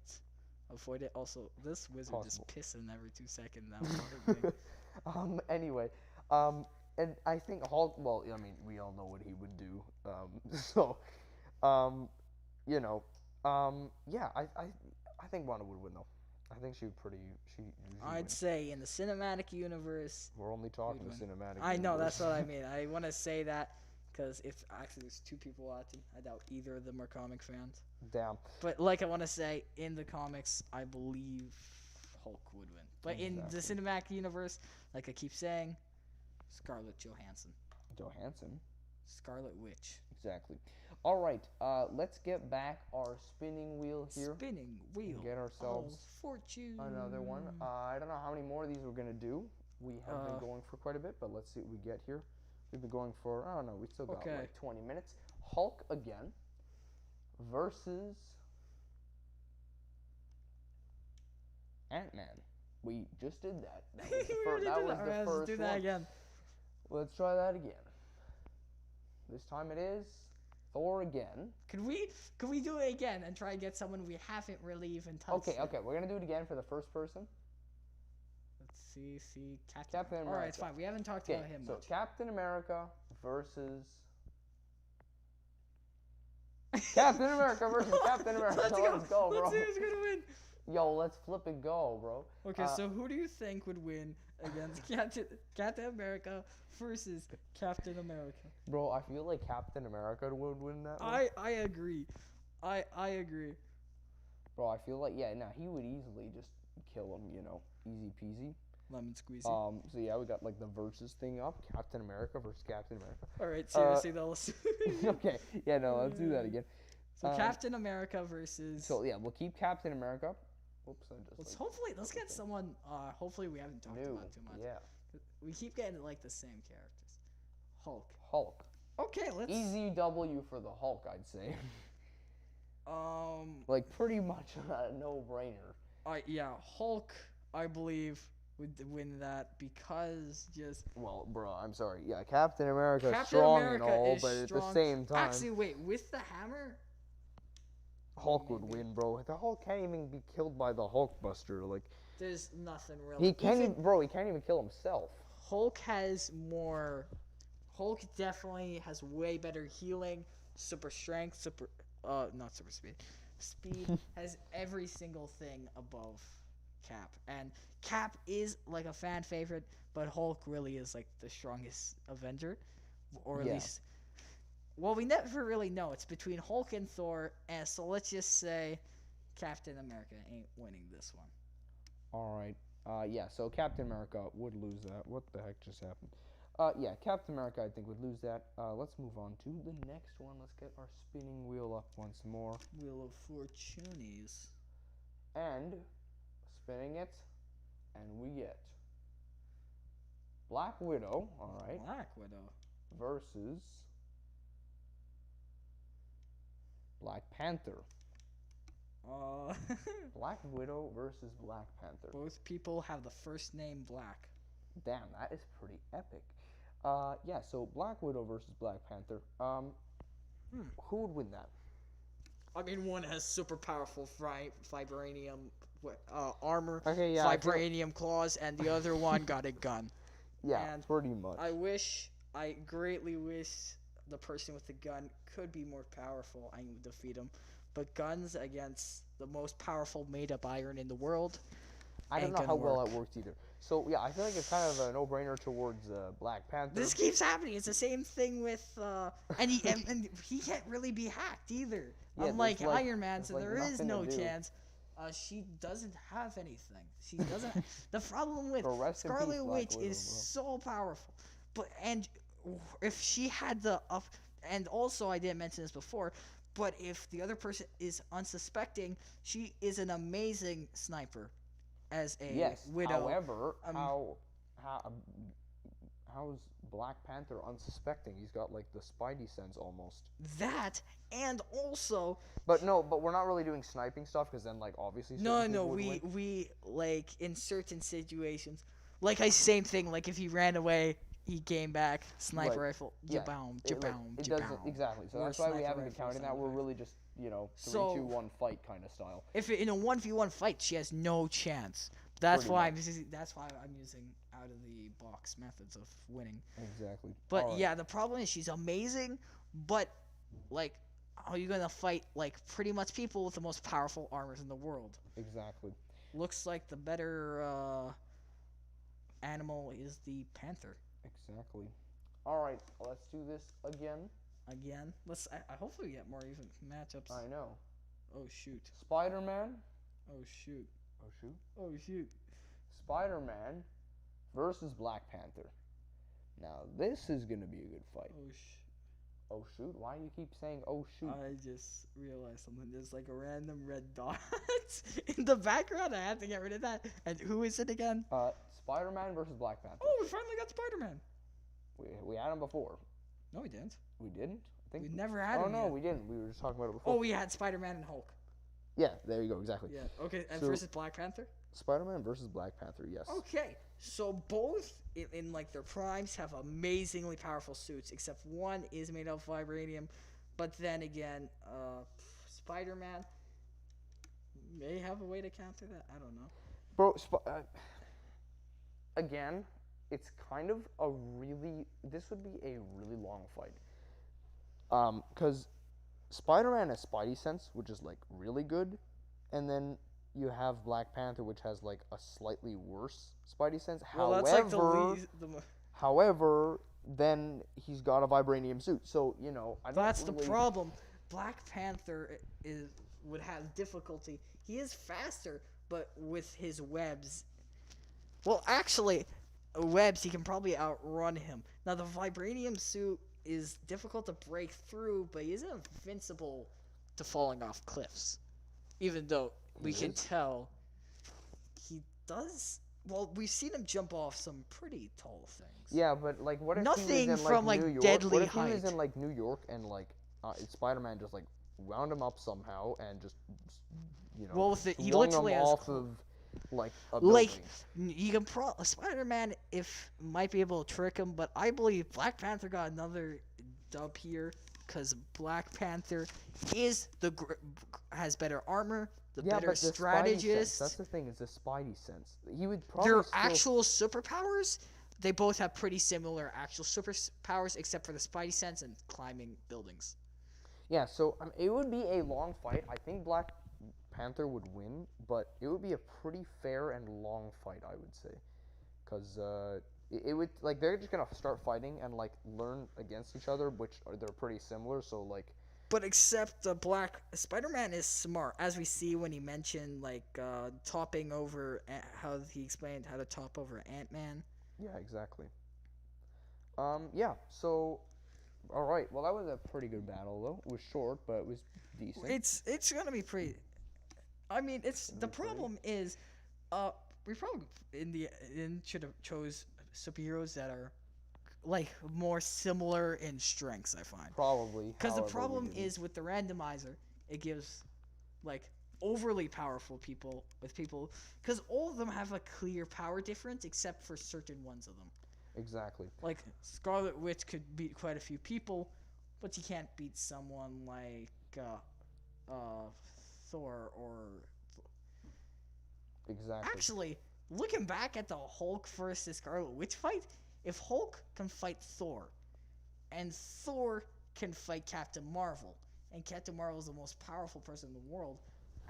avoid it. Also, this wizard Possible. just pissing every 2 seconds. That would hurt me. Anyway, and I think Hulk. Well, I mean, we all know what he would do. So, you know, yeah, I think Wanda would win though. I think she would she I'd win. say in the cinematic universe. We're only talking the win. cinematic. I know, universe. that's what I mean. I want to say that because if actually there's 2 people watching, I doubt either of them are comic fans. Damn. But like I want to say, in the comics, I believe Hulk would win. But in the cinematic universe, like I keep saying, Scarlett Johansson. Johansson. Scarlet Witch. Exactly. All right. Let's get back our spinning wheel here. Spinning wheel. Get ourselves fortune. another one. I don't know how many more of these we're gonna do. We have been going for quite a bit, but let's see what we get here. We've been going for, I don't know, we still got like 20 minutes. Hulk again versus AntMan. We just did that. That was the, Let's do that one. again. Let's try that again. This time it is Thor again. Could we do it again and try and get someone we haven't really even touched? Okay, we're gonna do it again for the first person. Let's see, Captain America. All right, it's fine. We haven't talked about him so much. Captain America versus Captain America versus Captain America. Let's go, bro. Let's see who's gonna win. Yo, let's flip and go, bro. Okay, so who do you think would win against Captain America versus Captain America? Bro, I feel like Captain America would win that one. I agree. I agree. Bro, I feel like he would easily just kill him, easy peasy. Lemon squeezy. So yeah, we got like the versus thing up, Captain America versus Captain America. All right, seriously though. Let's Okay, let's do that again. So Captain America versus. So yeah, we'll keep Captain America. Oops, I just. Let's get someone. Hopefully we haven't talked about too much. Yeah. We keep getting like the same characters. Hulk. Okay, let's. Easy W for the Hulk, I'd say. Like pretty much a no-brainer. Yeah, Hulk, I believe, would win that because just. Well, bro, I'm sorry. Yeah, Captain America is strong and all, but at the same time, Actually, wait, with the hammer. Hulk would win, bro. The Hulk can't even be killed by the Hulkbuster. Like, there's nothing really. He can't even kill himself. Hulk has more. Hulk definitely has way better healing, super strength, not super speed. Speed has every single thing above Cap, and Cap is like a fan favorite, but Hulk really is like the strongest Avenger, or at least. Well, we never really know. It's between Hulk and Thor, and so let's just say Captain America ain't winning this one. All right. So Captain America would lose that. What the heck just happened? Captain America, I think, would lose that. Let's move on to the next one. Let's get our spinning wheel up once more. Wheel of Fortunies. And spinning it, and we get Black Widow, all right. Black Widow. Versus Black Panther. Black Widow versus Black Panther. Both people have the first name Black. Damn, that is pretty epic. So Black Widow versus Black Panther. Who would win that? I mean, one has super powerful vibranium armor, Okay, vibranium claws, and the other one got a gun. Yeah, and pretty much. I greatly wish the person with the gun could be more powerful and would defeat him. But guns against the most powerful made-up iron in the world. I don't know how well that works either. So yeah, I feel like it's kind of a no-brainer towards Black Panther. This keeps happening. It's the same thing with and he can't really be hacked either. Yeah, Unlike there's, like- Iron Man, there's, so like, there is nothing to no do. chance. She doesn't have anything. She doesn't. The problem with Bro, rest in peace, Scarlet Black Witch Widow, is bro. so powerful, but and if she had the and also I didn't mention this before, but if the other person is unsuspecting, she is an amazing sniper as a Yes. widow. However, Um, how's Black Panther unsuspecting? He's got like the Spidey sense almost. That and also But no, but we're not really doing sniping stuff because then like obviously. no, certain no, people would win. we like in certain situations, like same thing. Like if he ran away, he came back, sniper Right. rifle, Yeah, jaboom, It, like, jaboom, it doesn't jaboom. exactly. So Or that's why we sniper haven't been rifle, counting that. We're sniper. really just 3, So- 2, 1 fight kind of style. If in a 1v1 fight, she has no chance. That's Pretty why much. that's why I'm using out of the box methods of winning. Exactly. But Alright. yeah, the problem is she's amazing, but like, how are you gonna fight like pretty much people with the most powerful armors in the world? Exactly. Looks like the better animal is the panther. Exactly. All right, let's do this again. Again, I hopefully get more even matchups. I know. Oh shoot! Spider-Man. Oh shoot! Oh shoot. Oh shoot! Spider-Man versus Black Panther. Now this is gonna be a good fight. Oh shoot! Why do you keep saying oh shoot? I just realized something. There's like a random red dot in the background. I have to get rid of that. And who is it again? Spider-Man versus Black Panther. Oh, we finally got Spider-Man. We had him before. No, we didn't. We didn't. I think. We never had Oh him no, yet. we didn't. We were just talking about it before. Oh, we had Spider-Man and Hulk. Yeah, there you go. Exactly. Yeah. Okay, and So- versus Black Panther. Spider-Man versus Black Panther. Yes. Okay, so both in like their primes have amazingly powerful suits, except one is made of vibranium. But then again, Spider-Man may have a way to counter that. I don't know. Bro, again, it's kind of a really. This would be a really long fight. Because Spider-Man has Spidey sense, which is like really good, and then you have Black Panther, which has like a slightly worse Spidey sense. Well, that's like the However, then he's got a vibranium suit, so you know. That's the problem. Black Panther would have difficulty. He is faster, but with his webs. Well, actually, webs he can probably outrun him. Now the vibranium suit is difficult to break through, but he isn't invincible to falling off cliffs. Even though we can tell he does. Well, we've seen him jump off some pretty tall things. Yeah, but like, what if he Nothing was in, from, like, like, New York? deadly What if he height. was in like New York and like Spider-Man just like wound him up somehow and just you know Well, he swung literally him has off of like a like building. you can Spider-Man might be able to trick him, but I believe Black Panther got another dub here because Black Panther is has better armor, the Yeah, better but the Spidey sense, strategist. that's the thing, is the Spidey sense. He would probably Their still, actual superpowers, they both have pretty similar actual superpowers, except for the Spidey sense and climbing buildings. Yeah, so it would be a long fight. I think Black Panther would win, but it would be a pretty fair and long fight, I would say, because it would like they're just gonna start fighting and like learn against each other, which they're pretty similar. So like. But except Spider-Man is smart, as we see when he mentioned like topping over how he explained how to top over AntMan. Yeah, exactly. Yeah. So, all right. Well, that was a pretty good battle, though. It was short, but it was decent. It's gonna be pretty. I mean, the problem is, we probably should have chose superheroes that are like more similar in strengths. I find Probably. because the however, we problem didn't. is with the randomizer, it gives like overly powerful people because all of them have a clear power difference except for certain ones of them. Exactly. Like Scarlet Witch could beat quite a few people, but you can't beat someone like Thor or. Exactly. Actually, looking back at the Hulk versus Scarlet Witch fight, if Hulk can fight Thor, and Thor can fight Captain Marvel, and Captain Marvel is the most powerful person in the world,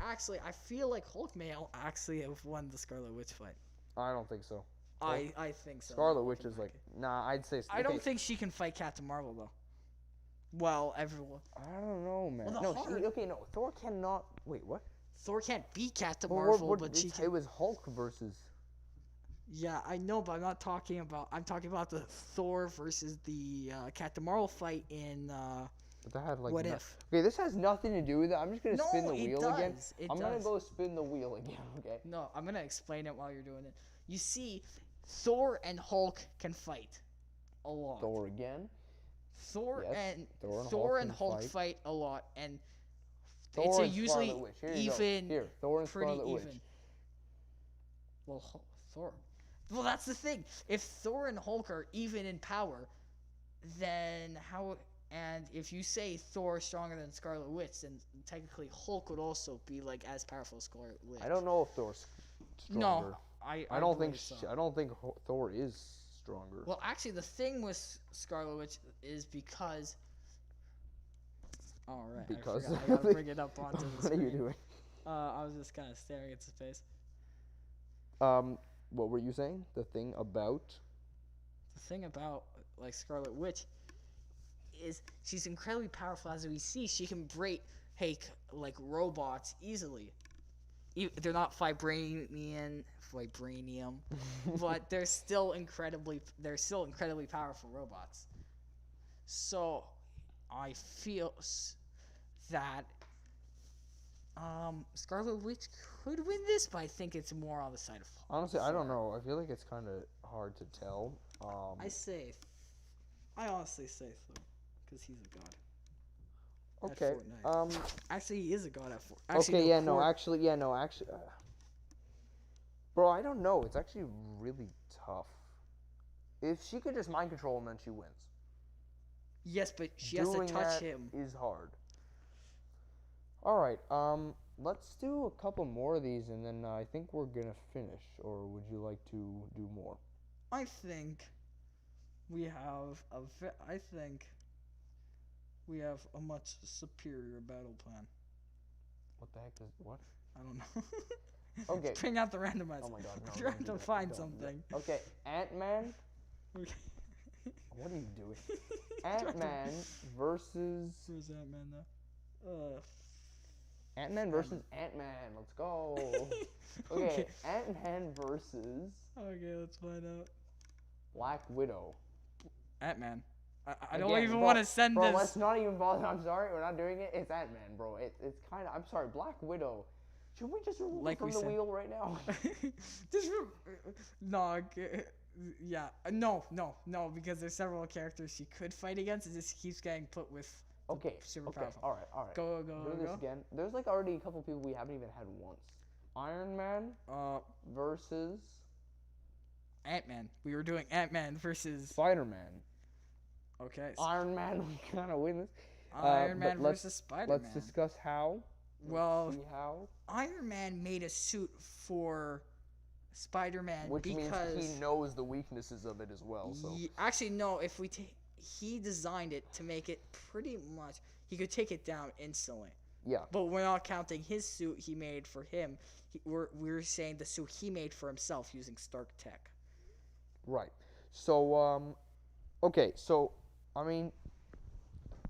actually, I feel like Hulk may actually have won the Scarlet Witch fight. I don't think so. I think so. Scarlet Witch is like, nah, I'd say. I don't think she can fight Captain Marvel though. Well, everyone. I don't know, man. Well, No, no. Thor cannot. Wait, what? Thor can't beat Captain Well, Marvel, but she can. It was Hulk versus. Yeah, I know, but I'm not talking about. I'm talking about the Thor versus the Captain Marvel fight in. But that had like. What if? Okay, this has nothing to do with it. I'm just gonna spin the wheel again. I'm gonna go spin the wheel again. Okay. No, I'm gonna explain it while you're doing it. You see, Thor and Hulk can fight a lot. Thor again. Thor Yes, and Thor and can Hulk fight. fight a lot, and Thor it's a and usually Scarlet Witch. Here you even. go. Here, Thor and pretty Scarlet Witch. even. Well, Thor. Well, that's the thing. If Thor and Hulk are even in power, then how? And if you say Thor is stronger than Scarlet Witch, then technically Hulk would also be like as powerful as Scarlet Witch. I don't know if Thor's stronger. No, I don't think so. so. I don't think Thor is stronger. Well, actually, the thing with Scarlet Witch is because. All right. Because I gotta bring it up onto the what screen. are you doing? I was just kind of staring at space. What were you saying? The thing about? The thing about like Scarlet Witch is she's incredibly powerful. As we see, she can break like robots easily. They're not vibranium, but they're still incredibly powerful robots. So I feel that Scarlet Witch could win this, but I think it's more on the side of Hulk. Honestly, I don't know. I feel like it's kind of hard to tell. I honestly say Thor, because he's a god. Okay. At Fortnite. Actually, he is a god at Fortnite. Actually, bro, I don't know. It's actually really tough. If she could just mind control him, then she wins. Yes, but she has to touch him. Is hard. All right. Let's do a couple more of these, and then I think we're gonna finish. Or would you like to do more? I think we have a much superior battle plan. What the heck is what? I don't know. Okay. Bring out the randomizer. Oh my god, no. Trying to find something. Okay, AntMan. Okay. What are you doing? AntMan versus. Where's AntMan now? AntMan versus AntMan. Let's go. Okay, AntMan versus. Okay, let's find out. Black Widow. AntMan. I don't even want to send this. Bro, let's not even bother. I'm sorry, we're not doing it. It's AntMan, bro. It's kind of. I'm sorry, Black Widow. Should we just remove her from the wheel right now? No. Yeah. No, because there's several characters she could fight against. It just keeps getting put with. Super powerful. All right. Go. Do this again. There's like already a couple people we haven't even had once. Iron Man. Versus. AntMan. We were doing AntMan versus SpiderMan. Okay. Iron Man, we kind of win this. Iron Man versus SpiderMan. Let's discuss how. Well, see how. Iron Man made a suit for Spider-Man Which because means he knows the weaknesses of it as well. So actually, no. If we he designed it to make it pretty much he could take it down instantly. Yeah. But we're not counting his suit he made for him. We're saying the suit he made for himself using Stark Tech. Right. So okay. So I mean.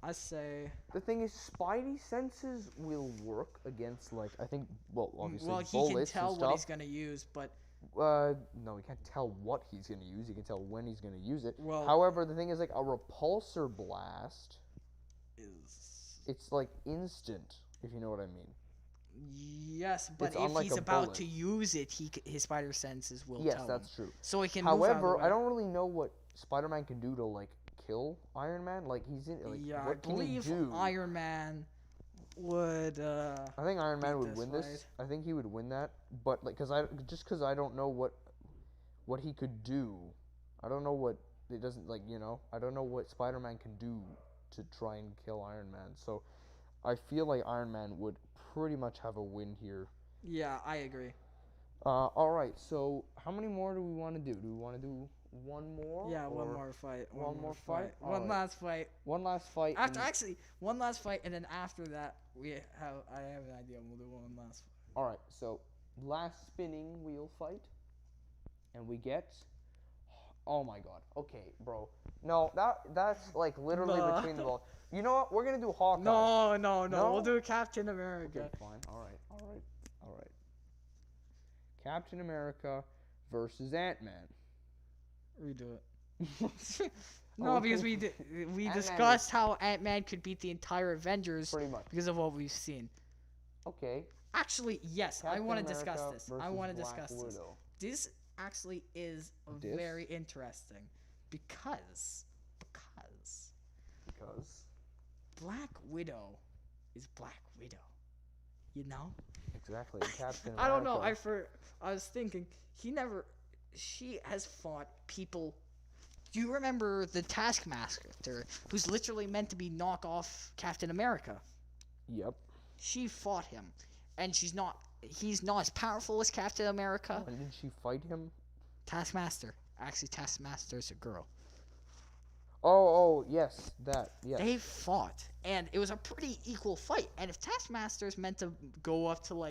I say the thing is, Spidey senses will work against I think obviously bullets he can tell and stuff. what he's gonna use, but no, he can't tell what he's gonna use. He can tell when he's gonna use it. Well, however, the thing is, a repulsor blast it's instant, if you know what I mean. Yes, but if he's about to use it, his spider senses will tell him. Yes, that's true. So he can. However, I don't really know what Spider-Man can do to kill Iron Man. He's in. I believe Iron Man would. I think Iron Man would win this. I think he would win that, but because I don't know what he could do. I don't know what it doesn't I don't know what Spider-Man can do to try and kill Iron Man. So I feel like Iron Man would pretty much have a win here. Yeah, I agree. All right. So how many more do we want to do? Do we want to do one more? Yeah, one more fight. One more fight. One last fight. One last fight. One last fight, and then after that, I have an idea. We'll do one last fight. All right. So last spinning wheel fight, and we get Oh my god. Okay, bro. No, that's like literally No. between the balls. You know what? We're gonna do Hawkeye. No. No? We'll do Captain America. Okay, fine. All right. Captain America versus Ant-Man. Redo it. No, because we Ant-Man discussed how Ant-Man could beat the entire Avengers Pretty much. because of what we've seen. Okay. Actually, yes, I Captain want to discuss America this. I versus want to Black discuss this. Widow. This actually is very interesting because Black Widow is Black Widow. You know? Exactly. Captain America. I don't know. I was thinking she has fought people. Do you remember the Taskmaster, who's literally meant to be knockoff Captain America? Yep. She fought him, and he's not as powerful as Captain America. When did she fight him? Taskmaster. Actually, Taskmaster's a girl. Oh, yes, yes. They fought, and it was a pretty equal fight. And if Taskmaster's meant to go up to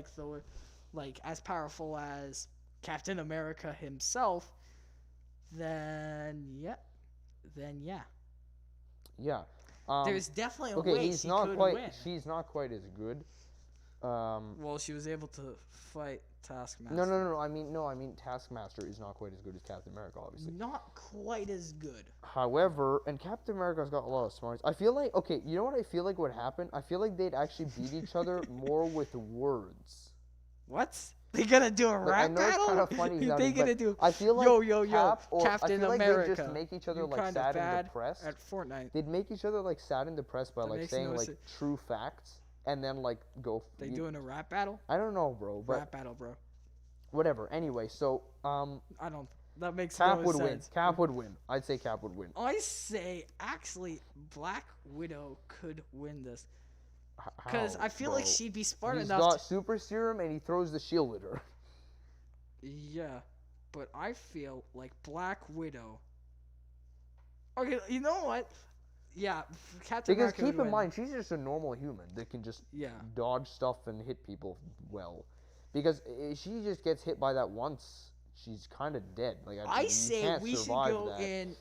as powerful as Captain America himself, then yeah. Yeah. There's definitely a okay, way she could win. She's not quite as good. Well, she was able to fight Taskmaster. No. I mean, Taskmaster is not quite as good as Captain America, obviously. Not quite as good. However, and Captain America's got a lot of smarts. I feel like, okay, you know what I feel like would happen? I feel like they'd actually beat each other more with words. What? They gonna do a rap battle? I know it's kind of funny. They gonna do? I feel like Captain I feel America. Like they just make each other You're sad and depressed. At Fortnite. They'd make each other sad and depressed by saying true facts and then go. They doing a rap battle? I don't know, bro. But rap battle, bro. Whatever. Anyway, so I don't. That makes Cap no would sense. win. Cap would win. I'd say Cap would win. I say actually Black Widow could win this. Because I feel like she'd be smart enough. He's got super serum and he throws the shield at her. Yeah, but I feel like Black Widow. Okay, you know what? Yeah, Captain America. Because keep in mind, she's just a normal human that can just dodge stuff and hit people well. Because she just gets hit by that once, she's kind of dead. I say we should go in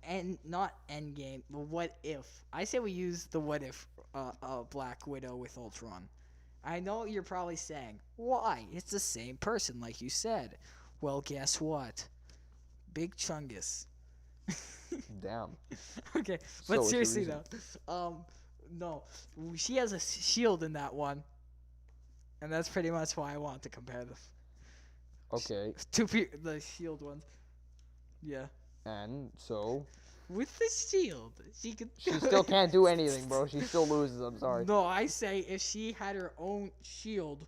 and not Endgame, but What If. I say we use the What If Black Widow with Ultron. I know you're probably saying, why? It's the same person, like you said. Well, guess what? Big Chungus. Damn. Okay, but seriously though, no, she has a shield in that one, and that's pretty much why I want to compare them. Okay. The shield ones. Yeah. And so. With the shield, she still can't do anything, bro. She still loses. I'm sorry. No, I say if she had her own shield,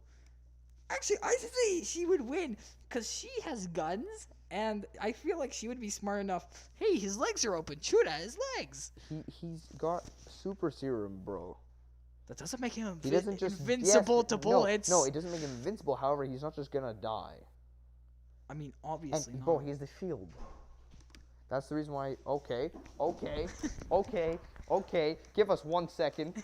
actually, I say she would win because she has guns, and I feel like she would be smart enough. Hey, his legs are open. Shoot at his legs. He's got super serum, bro. That doesn't make him he doesn't just, invincible to bullets. No, it doesn't make him invincible. However, he's not just gonna die. I mean, obviously and, not. Bro, he's the shield. That's the reason why. Okay. Give us 1 second.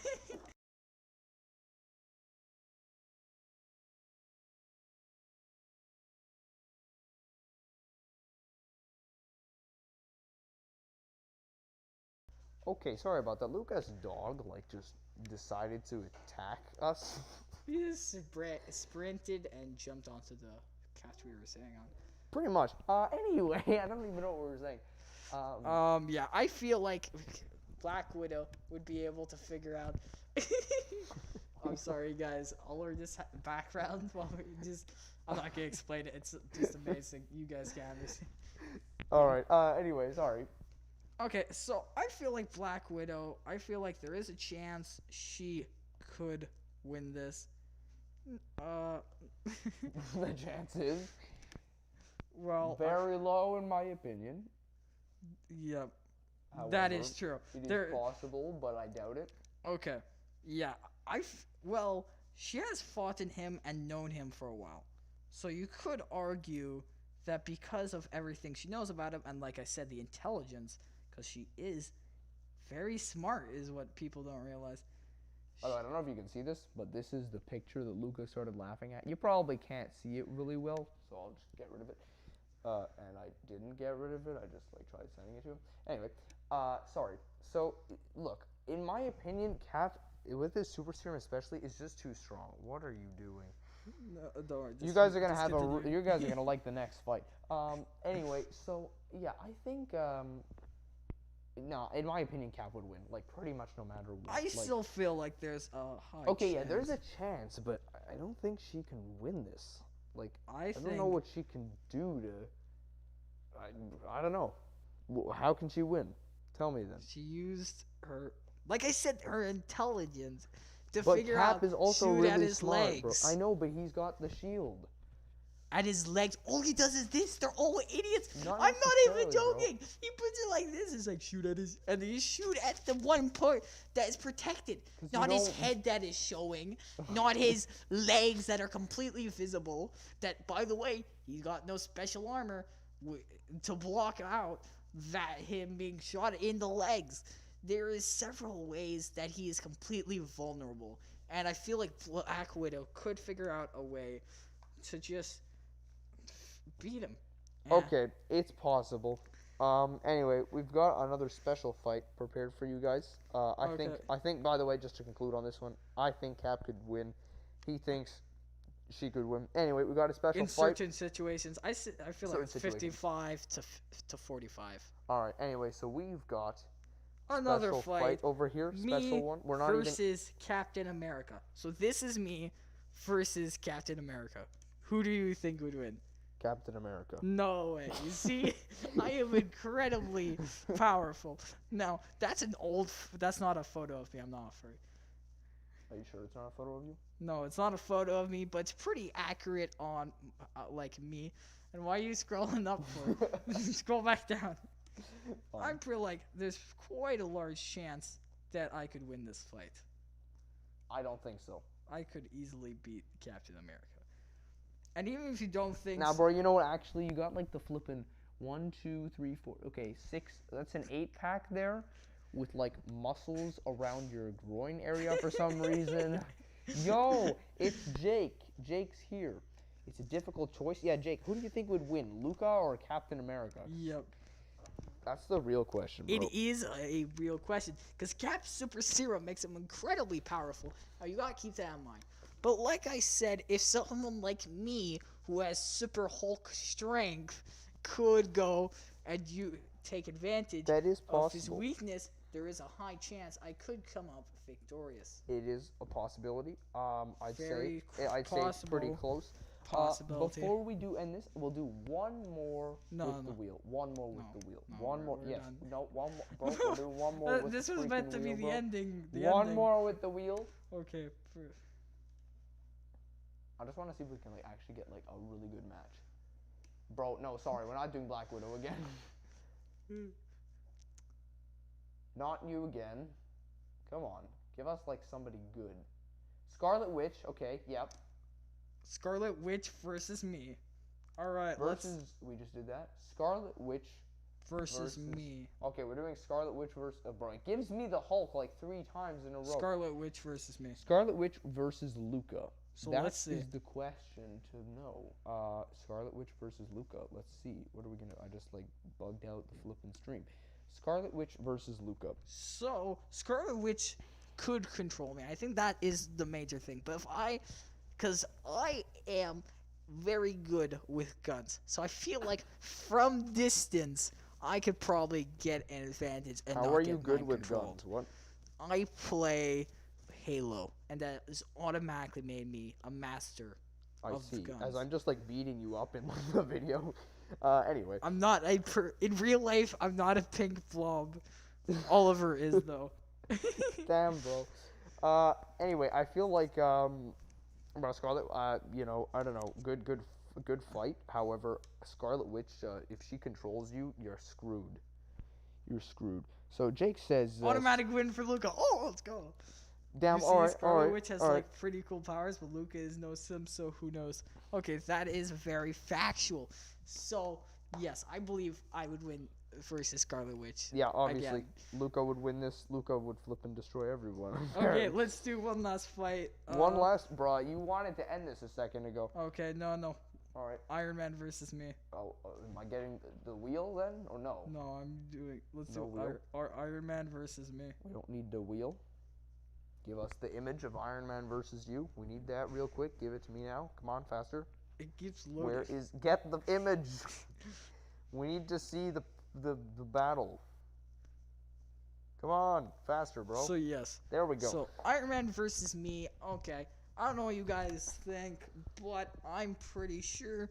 Okay, sorry about that. Lucas' dog just decided to attack us. He just sprinted and jumped onto the couch we were sitting on. Pretty much. Anyway, I don't even know what we were saying. Yeah, I feel like Black Widow would be able to figure out. I'm sorry, guys. I'll learn this background while we just. I'm not gonna explain it. It's just amazing. You guys can understand. All right. Anyway, sorry. Okay, so I feel like Black Widow. I feel like there is a chance she could win this. The chance is. Well, very low in my opinion. Yep. However, that is true. It is possible, but I doubt it. Okay. Yeah. Well, she has fought in him and known him for a while. So you could argue that because of everything she knows about him, and like I said, the intelligence, because she is very smart, is what people don't realize. Although I don't know if you can see this, but this is the picture that Luca started laughing at. You probably can't see it really well, so I'll just get rid of it. and I didn't get rid of it. I just like tried sending it to him. Anyway, sorry. So look, in my opinion, Cap with his super serum especially is just too strong. What are you doing? No, don't worry. You guys are gonna have you guys are gonna like the next fight. Anyway, so yeah, I think no, in my opinion, Cap would win. Like pretty much no matter what. I still feel like there's a high. Okay, chance. yeah, there's a chance, but I don't think she can win this. Like I don't know what she can do to. I don't know. How can she win? Tell me then. She used her, like I said, her intelligence to but figure Cap out is also shoot really at his smart, legs. bro. I know, but he's got the shield. At his legs. All he does is this. They're all idiots. Not I'm not even joking. bro. He puts it like this. It's like shoot at his, and then you shoot at the one part that is protected. Not his head that is showing. Not his legs that are completely visible. That, by the way, he's got no special armor to block out that him being shot in the legs. There is several ways that he is completely vulnerable, and I feel like Black Widow could figure out a way to just beat him. Yeah. Okay, it's possible. Anyway, we've got another special fight prepared for you guys. I think by the way, just to conclude on this one, I think Cap could win. He thinks she could win. Anyway, we got a special in fight. certain situations. I feel like it's 55 to 45. All right. Anyway, so we've got another special fight over here. Special one. We're not versus Captain America. So this is me versus Captain America. Who do you think would win? Captain America. No way. You see, I am incredibly powerful. Now, that's not a photo of me. I'm not afraid. Are you sure it's not a photo of you? No, it's not a photo of me, but it's pretty accurate on, like, me. And why are you scrolling up for? Scroll back down. Fine. I'm pretty like, there's quite a large chance that I could win this fight. I don't think so. I could easily beat Captain America. And even if you don't think now, bro, you know what? Actually, you got like the flipping 1, 2, 3, 4. Okay, 6. That's an 8-pack there, with like muscles around your groin area for some reason. Yo, it's Jake. Jake's here. It's a difficult choice. Yeah, Jake. Who do you think would win, Luca or Captain America? Yep. That's the real question, bro. It is a real question, because Cap's super serum makes him incredibly powerful. Now, you gotta keep that in mind. But like I said, if someone like me, who has super Hulk strength, could go and you take advantage of his weakness, there is a high chance I could come up victorious. It is a possibility. I'd say it's pretty close. Possibility. Before we do end this, we'll do one more with the wheel. One more with the wheel. One more. Yes. Done. No. One more. Bro, we'll do one more with this the was meant to be wheel, the bro. ending. One more with the wheel. Okay. I just want to see if we can like actually get like a really good match. Bro, no, sorry, we're not doing Black Widow again. Not you again. Come on, give us like somebody good. Scarlet Witch, okay, yep. Scarlet Witch versus me. All right, we just did that. Scarlet Witch versus me. Okay, we're doing Scarlet Witch versus bro. It gives me the Hulk like 3 times in a row. Scarlet Witch versus me. Scarlet Witch versus Luca. So let's see. That is the question to know. Scarlet Witch versus Luca. Let's see. What are we gonna? I just like bugged out the flipping stream. Scarlet Witch versus Luca. So Scarlet Witch could control me. I think that is the major thing. But because I am very good with guns, so I feel like from distance I could probably get an advantage. And how are you good with guns? What? I play Halo, and that has automatically made me a master of guns. As I'm just like beating you up in the video. Anyway. I'm not in real life. I'm not a pink blob. Oliver is though. Damn, bro. Anyway, I feel like about Scarlet. You know, I don't know. Good fight. However, Scarlet Witch, if she controls you, you're screwed. You're screwed. So Jake says automatic win for Luca. Oh, let's go. Damn, alright, Scarlet Witch has like pretty cool powers, but Luca is no sim, so who knows? Okay, that is very factual. So, yes, I believe I would win versus Scarlet Witch. Yeah, obviously, again. Luca would win this. Luca would flip and destroy everyone. Okay, let's do one last fight. One last, bro. You wanted to end this a second ago. Okay, no. All right. Iron Man versus me. Oh, am I getting the wheel then, or no? No, I'm doing. Let's No do wheel? our Iron Man versus me. We don't need the wheel. Give us the image of Iron Man versus you. We need that real quick. Give it to me now. Come on, faster. It keeps loading. Where is? Get the image. We need to see the battle. Come on, faster, bro. So yes. There we go. So Iron Man versus me. Okay. I don't know what you guys think, but I'm pretty sure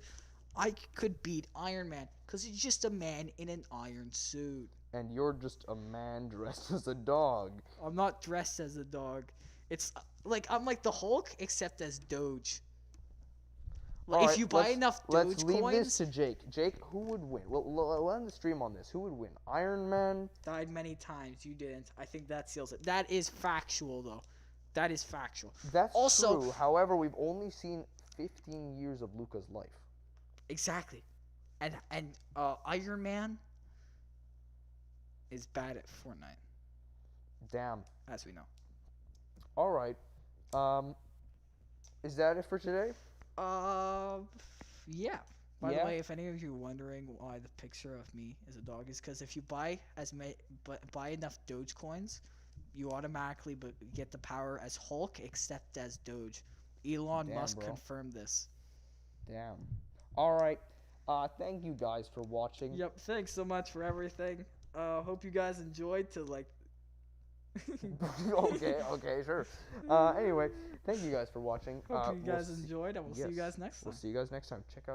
I could beat Iron Man because he's just a man in an iron suit. And you're just a man dressed as a dog. I'm not dressed as a dog. It's like I'm like the Hulk except as Doge. Like, All if right, you buy enough let's Doge leave coins, this to Jake. Jake, who would win? We'll end the stream on this. Who would win? Iron Man? died many times. You didn't. I think that seals it. That is factual, though. That is factual. That's Also, true. However, we've only seen 15 years of Luca's life. Exactly. And Iron Man is bad at Fortnite, Damn. as we know. All right. Is that it for today? Yeah. By Yeah? the way, if any of you are wondering why the picture of me is a dog, is because if you buy buy enough Doge coins, you automatically get the power as Hulk, except as Doge. Elon Damn, Musk bro. confirmed this. Damn. All right. Thank you guys for watching. Yep. Thanks so much for everything. Hope you guys enjoyed. Okay, sure. Anyway, thank you guys for watching. Hope you guys enjoyed, and we'll see you guys next time. We'll see you guys next time. Check out.